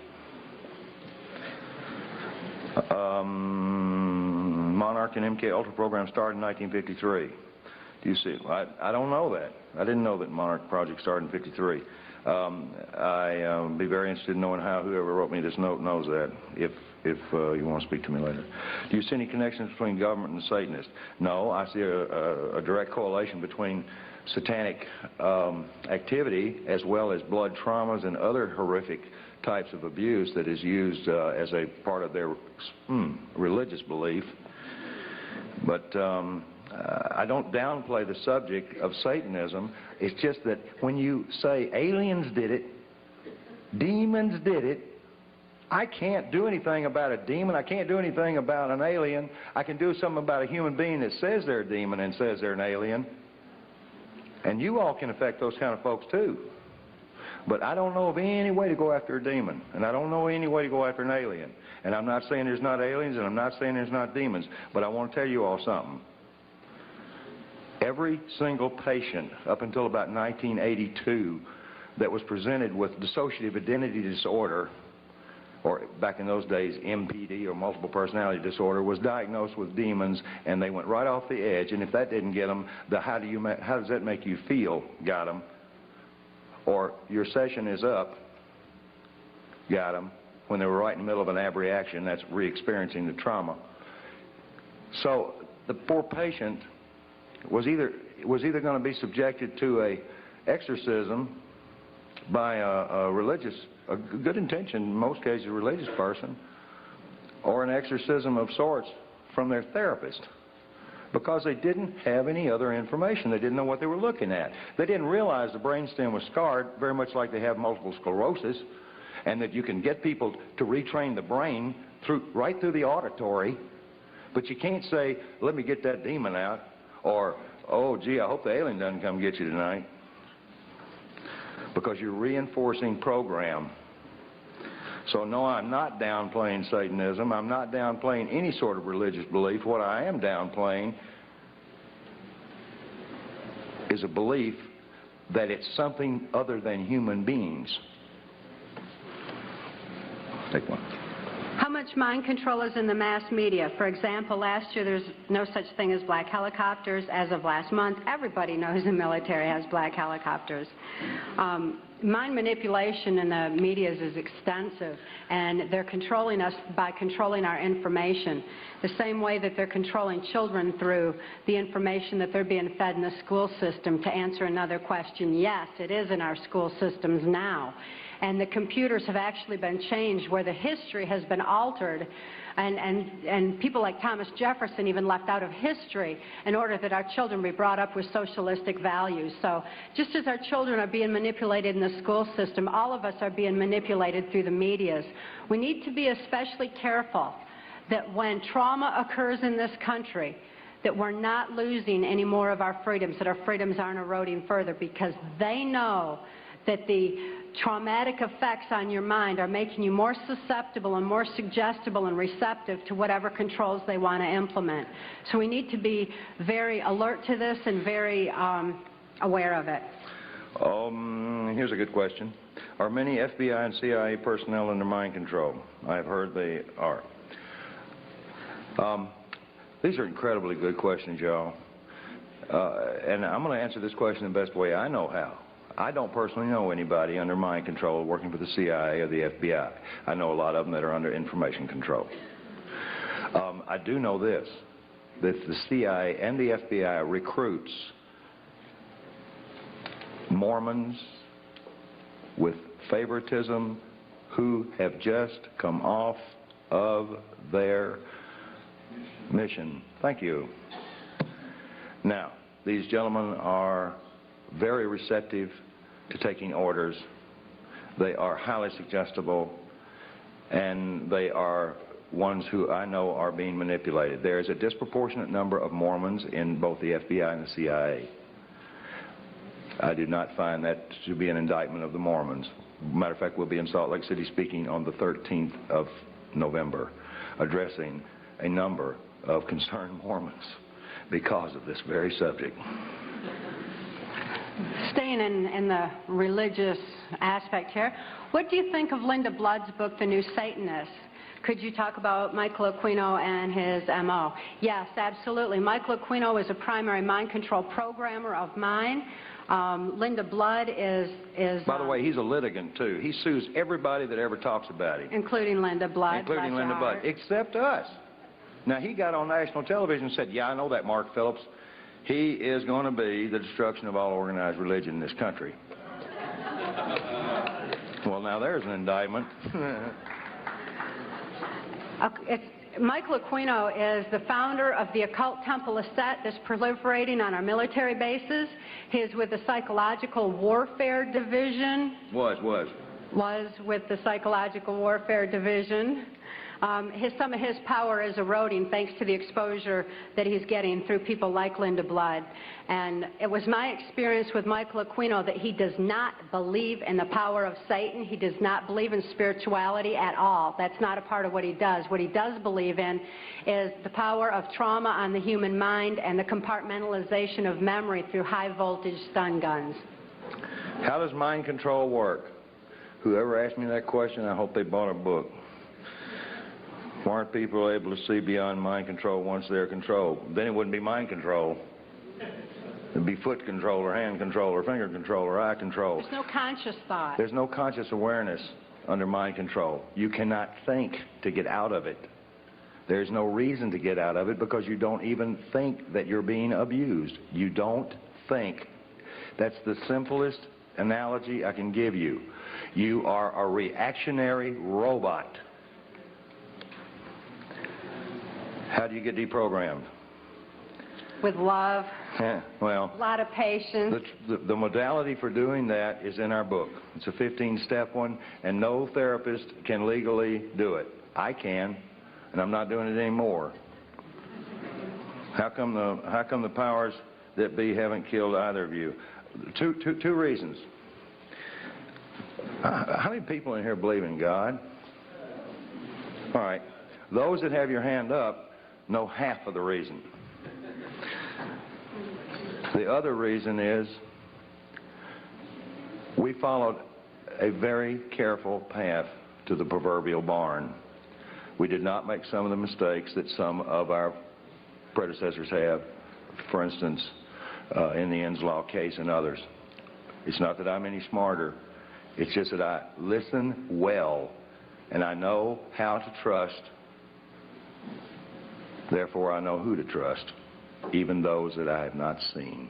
Monarch and MK-Ultra program started in 1953. Do you see? I don't know that. I didn't know that Monarch project started in 53. I'd be very interested in knowing how whoever wrote me this note knows that, if you want to speak to me later. Do you see any connections between government and Satanists? No, I see a direct correlation between satanic activity as well as blood traumas and other horrific types of abuse that is used as a part of their religious belief. But I don't downplay the subject of Satanism. It's just that when you say aliens did it, demons did it, I can't do anything about a demon. I can't do anything about an alien. I can do something about a human being that says they're a demon and says they're an alien. And you all can affect those kind of folks too. But I don't know of any way to go after a demon. And I don't know any way to go after an alien. And I'm not saying there's not aliens, and I'm not saying there's not demons. But I want to tell you all something. Every single patient up until about 1982 that was presented with dissociative identity disorder, or back in those days MPD, or multiple personality disorder, was diagnosed with demons, and they went right off the edge. And if that didn't get them, the how does that make you feel got them, or your session is up got them, when they were right in the middle of an abreaction. That's re-experiencing the trauma. So the poor patient was either going to be subjected to a exorcism by a good intention, in most cases a religious person, or an exorcism of sorts from their therapist. because they didn't have any other information. They didn't know what they were looking at. They didn't realize the brainstem was scarred, very much like they have multiple sclerosis, and that you can get people to retrain the brain right through the auditory, but you can't say, let me get that demon out, or, oh, gee, I hope the alien doesn't come get you tonight, because you're reinforcing program. So no, I'm not downplaying Satanism. I'm not downplaying any sort of religious belief. What I am downplaying is a belief that it's something other than human beings. Take one. How much mind control is in the mass media? For example, last year there's no such thing as black helicopters. As of last month, everybody knows the military has black helicopters. Mind manipulation in the media is extensive, and they're controlling us by controlling our information. The same way that they're controlling children through the information that they're being fed in the school system. To answer another question, yes, it is in our school systems now. And the computers have actually been changed where the history has been altered, and people like Thomas Jefferson even left out of history in order that our children be brought up with socialistic values. So just as our children are being manipulated in the school system, all of us are being manipulated through the medias. We need to be especially careful that when trauma occurs in this country, that we're not losing any more of our freedoms, that our freedoms aren't eroding further, because they know that the traumatic effects on your mind are making you more susceptible and more suggestible and receptive to whatever controls they want to implement. So we need to be very alert to this and very aware of it. Here's a good question. Are many FBI and CIA personnel under mind control? I've heard they are. These are incredibly good questions, y'all. And I'm going to answer this question the best way I know how. I don't personally know anybody under mind control working for the CIA or the FBI. I know a lot of them that are under information control. I do know this, that the CIA and the FBI recruits Mormons with favoritism who have just come off of their mission. Thank you. Now, these gentlemen are very receptive to taking orders. They are highly suggestible, and they are ones who I know are being manipulated. There is a disproportionate number of Mormons in both the FBI and the CIA. I do not find that to be an indictment of the Mormons. Matter of fact, we'll be in Salt Lake City speaking on the 13th of November, addressing a number of concerned Mormons because of this very subject. Staying in the religious aspect here, what do you think of Linda Blood's book, The New Satanists? Could you talk about Michael Aquino and his M.O.? Yes, absolutely. Michael Aquino is a primary mind control programmer of mine. Linda Blood is... By the way, he's a litigant, too. He sues everybody that ever talks about him. Including Linda Blood. Including Linda Blood, except us. Now, he got on national television and said, yeah, I know that, Mark Phillips. He is going to be the destruction of all organized religion in this country. Well, now there's an indictment. Michael Aquino is the founder of the occult temple of Set that's proliferating on our military bases. He is with the Psychological Warfare Division. Was with the Psychological Warfare Division. Some of his power is eroding thanks to the exposure that he's getting through people like Linda Blood. And it was my experience with Michael Aquino that he does not believe in the power of Satan. He does not believe in spirituality at all. That's not a part of what he does. What he does believe in is the power of trauma on the human mind and the compartmentalization of memory through high voltage stun guns. How does mind control work? Whoever asked me that question, I hope they bought a book. Why aren't people able to see beyond mind control once they're controlled? Then it wouldn't be mind control. It'd be foot control or hand control or finger control or eye control. There's no conscious thought. There's no conscious awareness under mind control. You cannot think to get out of it. There's no reason to get out of it because you don't even think that you're being abused. You don't think. That's the simplest analogy I can give you. You are a reactionary robot. How do you get deprogrammed? with love, well, a lot of patience. The modality for doing that is in our book. It's a 15-step one, and no therapist can legally do it. I can, and I'm not doing it anymore. How come the powers that be haven't killed either of you? Two reasons. How many people in here believe in God? All right. Those that have your hand up know half of the reason. The other reason is we followed a very careful path to the proverbial barn. We did not make some of the mistakes that some of our predecessors have, for instance, in the Inslaw case and others. It's not that I'm any smarter. It's just that I listen well, and I know how to trust. Therefore, I know who to trust, even those that I have not seen.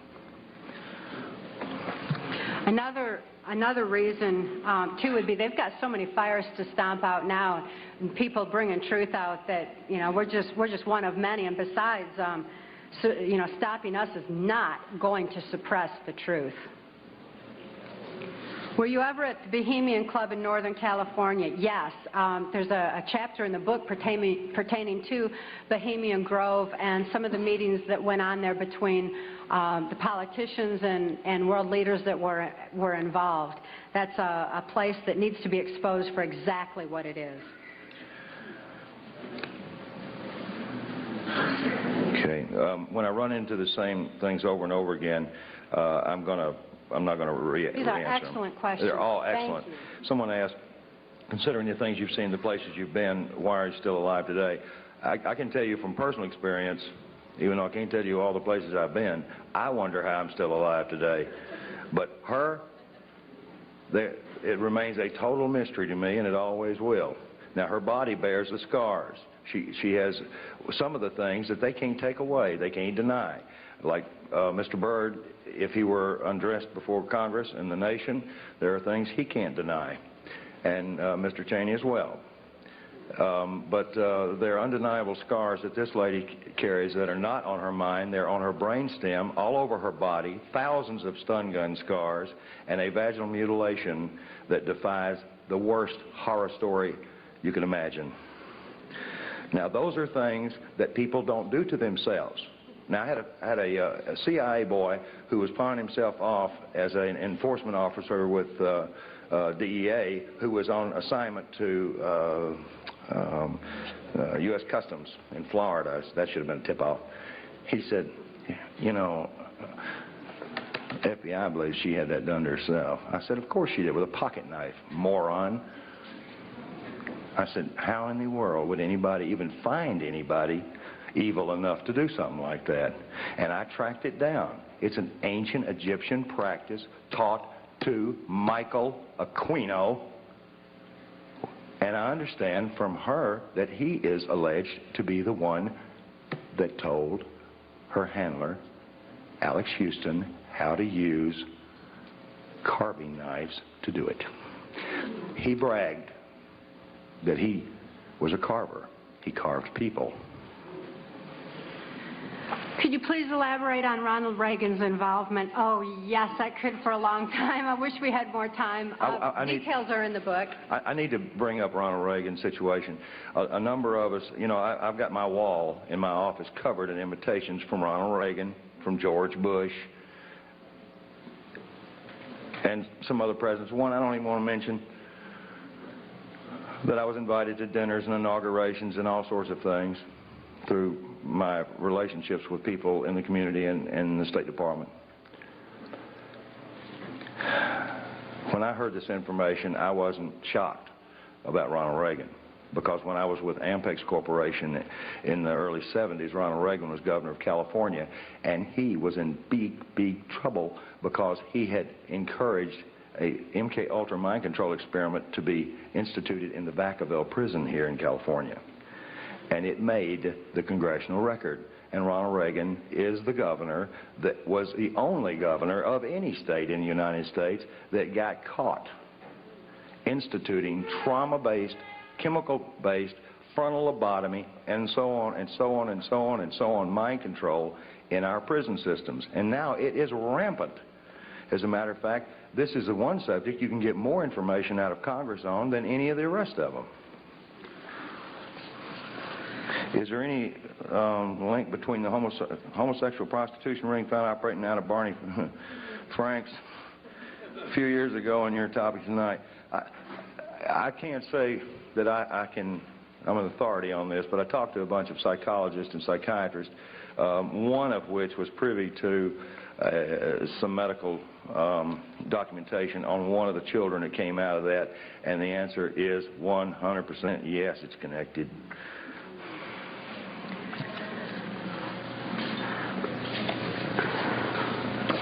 Another reason, too, would be they've got so many fires to stomp out now, and people bringing truth out that, you know, we're just one of many. And besides, you know, stopping us is not going to suppress the truth. Were you ever at the Bohemian Club in Northern California? Yes. There's a chapter in the book pertaining to Bohemian Grove and some of the meetings that went on there between the politicians and world leaders that were involved. That's a place that needs to be exposed for exactly what it is. Okay. When I run into the same things over and over again, I'm not going to re-answer them. These are excellent questions. They're all excellent. Thank you. Someone asked, considering the things you've seen, the places you've been, why are you still alive today? I can tell you from personal experience, even though I can't tell you all the places I've been, I wonder how I'm still alive today. But it remains a total mystery to me, and it always will. Now, her body bears the scars. She has some of the things that they can't take away, they can't deny. Like Mr. Byrd, if he were undressed before Congress and the nation, there are things he can't deny, and Mr. Cheney as well. But there are undeniable scars that this lady carries that are not on her mind. They're on her brainstem, all over her body, thousands of stun gun scars, and a vaginal mutilation that defies the worst horror story you can imagine. Now, those are things that people don't do to themselves. Now, I had a CIA boy who was pawning himself off as an enforcement officer with DEA, who was on assignment to U.S. Customs in Florida. That should have been a tip-off. He said, you know, FBI believes she had that done to herself. I said, of course she did, with a pocket knife, moron. I said, how in the world would anybody even find anybody evil enough to do something like that? And I tracked it down. It's an ancient Egyptian practice taught to Michael Aquino. And I understand from her that he is alleged to be the one that told her handler, Alex Houston, how to use carving knives to do it. He bragged that he was a carver. He carved people. Could you please elaborate on Ronald Reagan's involvement? Oh, yes, I could for a long time. I wish we had more time. Details are in the book. I need to bring up Ronald Reagan's situation. A number of us, you know, I've got my wall in my office covered in invitations from Ronald Reagan, from George Bush, and some other presidents. One I don't even want to mention, that I was invited to dinners and inaugurations and all sorts of things through my relationships with people in the community and in the State Department. When I heard this information, I wasn't shocked about Ronald Reagan, because when I was with Ampex Corporation in the early 70s, Ronald Reagan was governor of California, and he was in big trouble because he had encouraged a MK-Ultra mind control experiment to be instituted in the Vacaville prison here in California. And it made the congressional record. And Ronald Reagan is the governor that was the only governor of any state in the United States that got caught instituting trauma-based, chemical-based frontal lobotomy, and so on, and so on, and so on, and so on, mind control in our prison systems. And now it is rampant. As a matter of fact, this is the one subject you can get more information out of Congress on than any of the rest of them. Is there any link between the homosexual prostitution ring found operating out of Barney Frank's a few years ago on your topic tonight? I can't say that I'm an authority on this, but I talked to a bunch of psychologists and psychiatrists, one of which was privy to some medical documentation on one of the children that came out of that, and the answer is 100% yes, it's connected.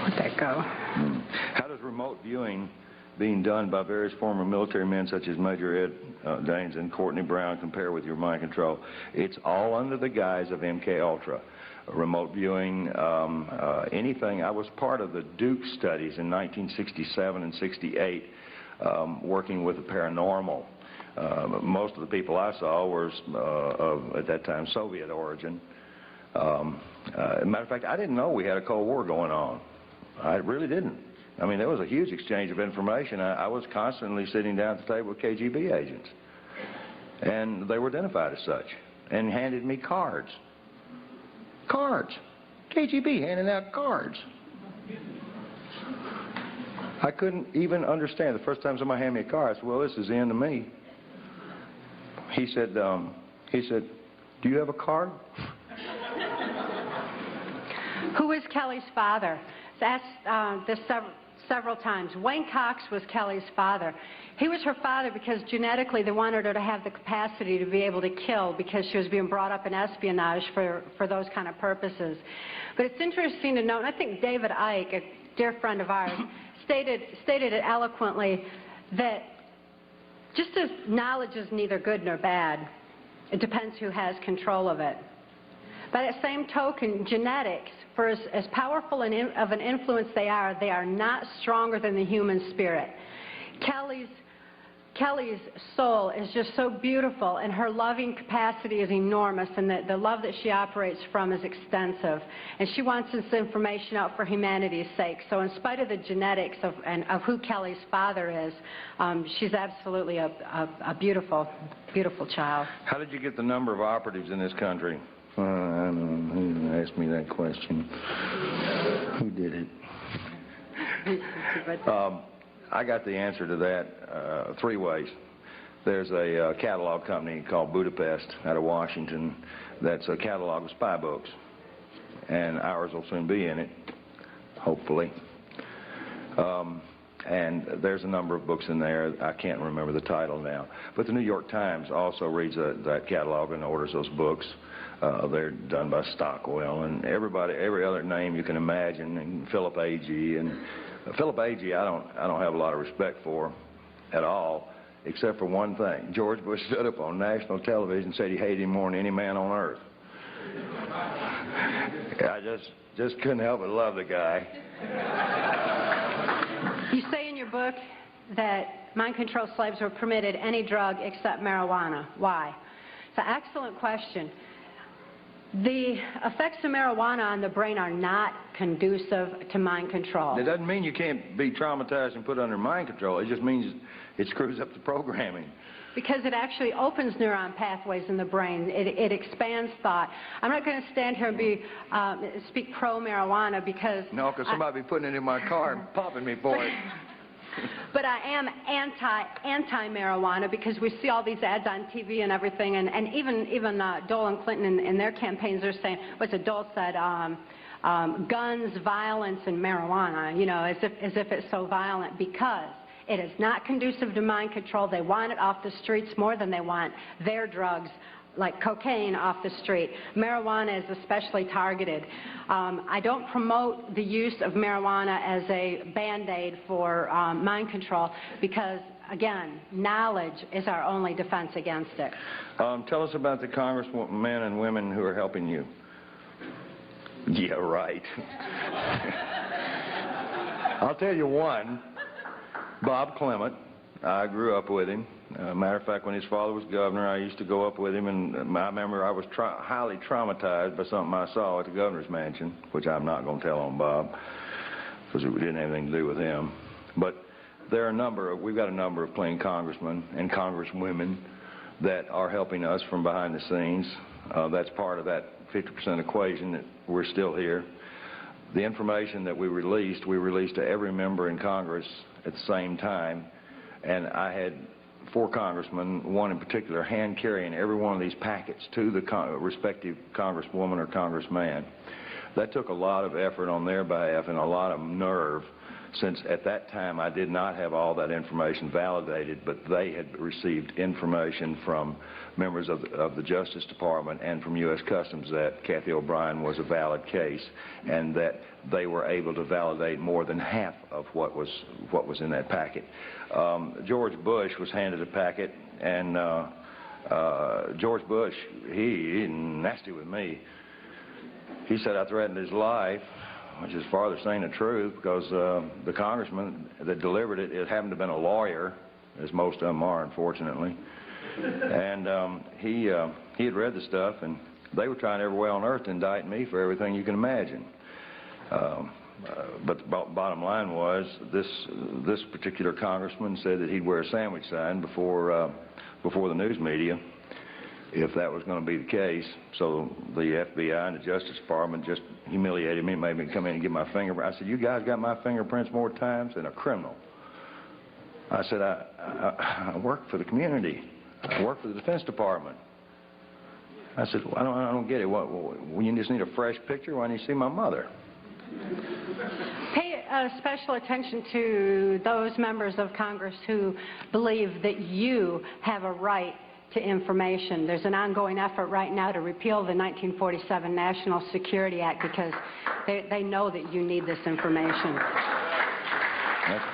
Let that go. How does remote viewing being done by various former military men such as Major Ed Daines and Courtney Brown compare with your mind control? It's all under the guise of MK-Ultra. Remote viewing, anything. I was part of the Duke studies in 1967 and 68, working with the paranormal. Most of the people I saw were of, at that time, Soviet origin. As a matter of fact, I didn't know we had a Cold War going on. I really didn't. I mean, there was a huge exchange of information. I was constantly sitting down at the table with KGB agents, and they were identified as such, and handed me cards. Cards. KGB handing out cards. I couldn't even understand. The first time somebody handed me a card, I said, well, this is the end of me. He said, do you have a card? Who is Kelly's father? That's this several times. Wayne Cox was Kelly's father. He was her father because genetically they wanted her to have the capacity to be able to kill because she was being brought up in espionage for those kind of purposes. But it's interesting to note, and I think David Icke, a dear friend of ours, stated it eloquently, that just as knowledge is neither good nor bad, it depends who has control of it. By that same token, genetics, for as powerful of an influence they are not stronger than the human spirit. Kelly's soul is just so beautiful, and her loving capacity is enormous, and the love that she operates from is extensive. And she wants this information out for humanity's sake. So in spite of the genetics of who Kelly's father is, she's absolutely a beautiful, beautiful child. How did you get the number of operatives in this country? I don't know. Who asked me that question? Who did it? I got the answer to that three ways. There's a catalog company called Budapest out of Washington that's a catalog of spy books, and ours will soon be in it, hopefully. And there's a number of books in there. I can't remember the title now. But the New York Times also reads that catalog and orders those books. They're done by Stockwell and every other name you can imagine, and Philip Agee. And Philip Agee, I don't have a lot of respect for at all, except for one thing. George Bush stood up on national television and said he hated him more than any man on earth. I just couldn't help but love the guy. You say in your book that mind-controlled slaves were permitted any drug except marijuana. Why? It's an excellent question. The effects of marijuana on the brain are not conducive to mind control. It doesn't mean you can't be traumatized and put under mind control. It just means it screws up the programming. Because it actually opens neuron pathways in the brain. It expands thought. I'm not going to stand here and speak pro-marijuana because... No, because somebody be putting it in my car and popping me for it. But I am anti-marijuana because we see all these ads on TV and everything, and even Dole and Clinton in their campaigns are saying, what's it, Dole said, guns, violence, and marijuana, you know, as if it's so violent, because it is not conducive to mind control. They want it off the streets more than they want their drugs, like cocaine, off the street. Marijuana is especially targeted. I don't promote the use of marijuana as a Band-Aid for mind control because, again, knowledge is our only defense against it. Tell us about the congressmen and women who are helping you. Yeah, right. I'll tell you one. Bob Clement, I grew up with him. Matter of fact, when his father was governor, I used to go up with him, and I remember I was highly traumatized by something I saw at the governor's mansion, which I'm not going to tell on Bob, because it didn't have anything to do with him. But there are we've got a number of clean congressmen and congresswomen that are helping us from behind the scenes. That's part of that 50% equation that we're still here. The information that we released to every member in Congress at the same time, and I had 4 congressmen, one in particular, hand-carrying every one of these packets to the respective congresswoman or congressman. That took a lot of effort on their behalf and a lot of nerve, since at that time I did not have all that information validated, but they had received information from members of the Justice Department and from U.S. Customs that Cathy O'Brien was a valid case, and that they were able to validate more than half of what was in that packet. George Bush was handed a packet, and George Bush, he's nasty with me. He said I threatened his life, which is farther saying the truth, because the congressman that delivered it happened to have been a lawyer, as most of them are, unfortunately. And he had read the stuff, and they were trying every way on earth to indict me for everything you can imagine. But the bottom line was, this particular congressman said that he'd wear a sandwich sign before the news media if that was going to be the case. So the FBI and the Justice Department just humiliated me, made me come in and get my fingerprint. I said, you guys got my fingerprints more times than a criminal. I said, I work for the community. I work for the Defense Department. I said, well, I don't get it. What, you just need a fresh picture? Why don't you see my mother? Pay special attention to those members of Congress who believe that you have a right to information. There's an ongoing effort right now to repeal the 1947 National Security Act because they know that you need this information. That's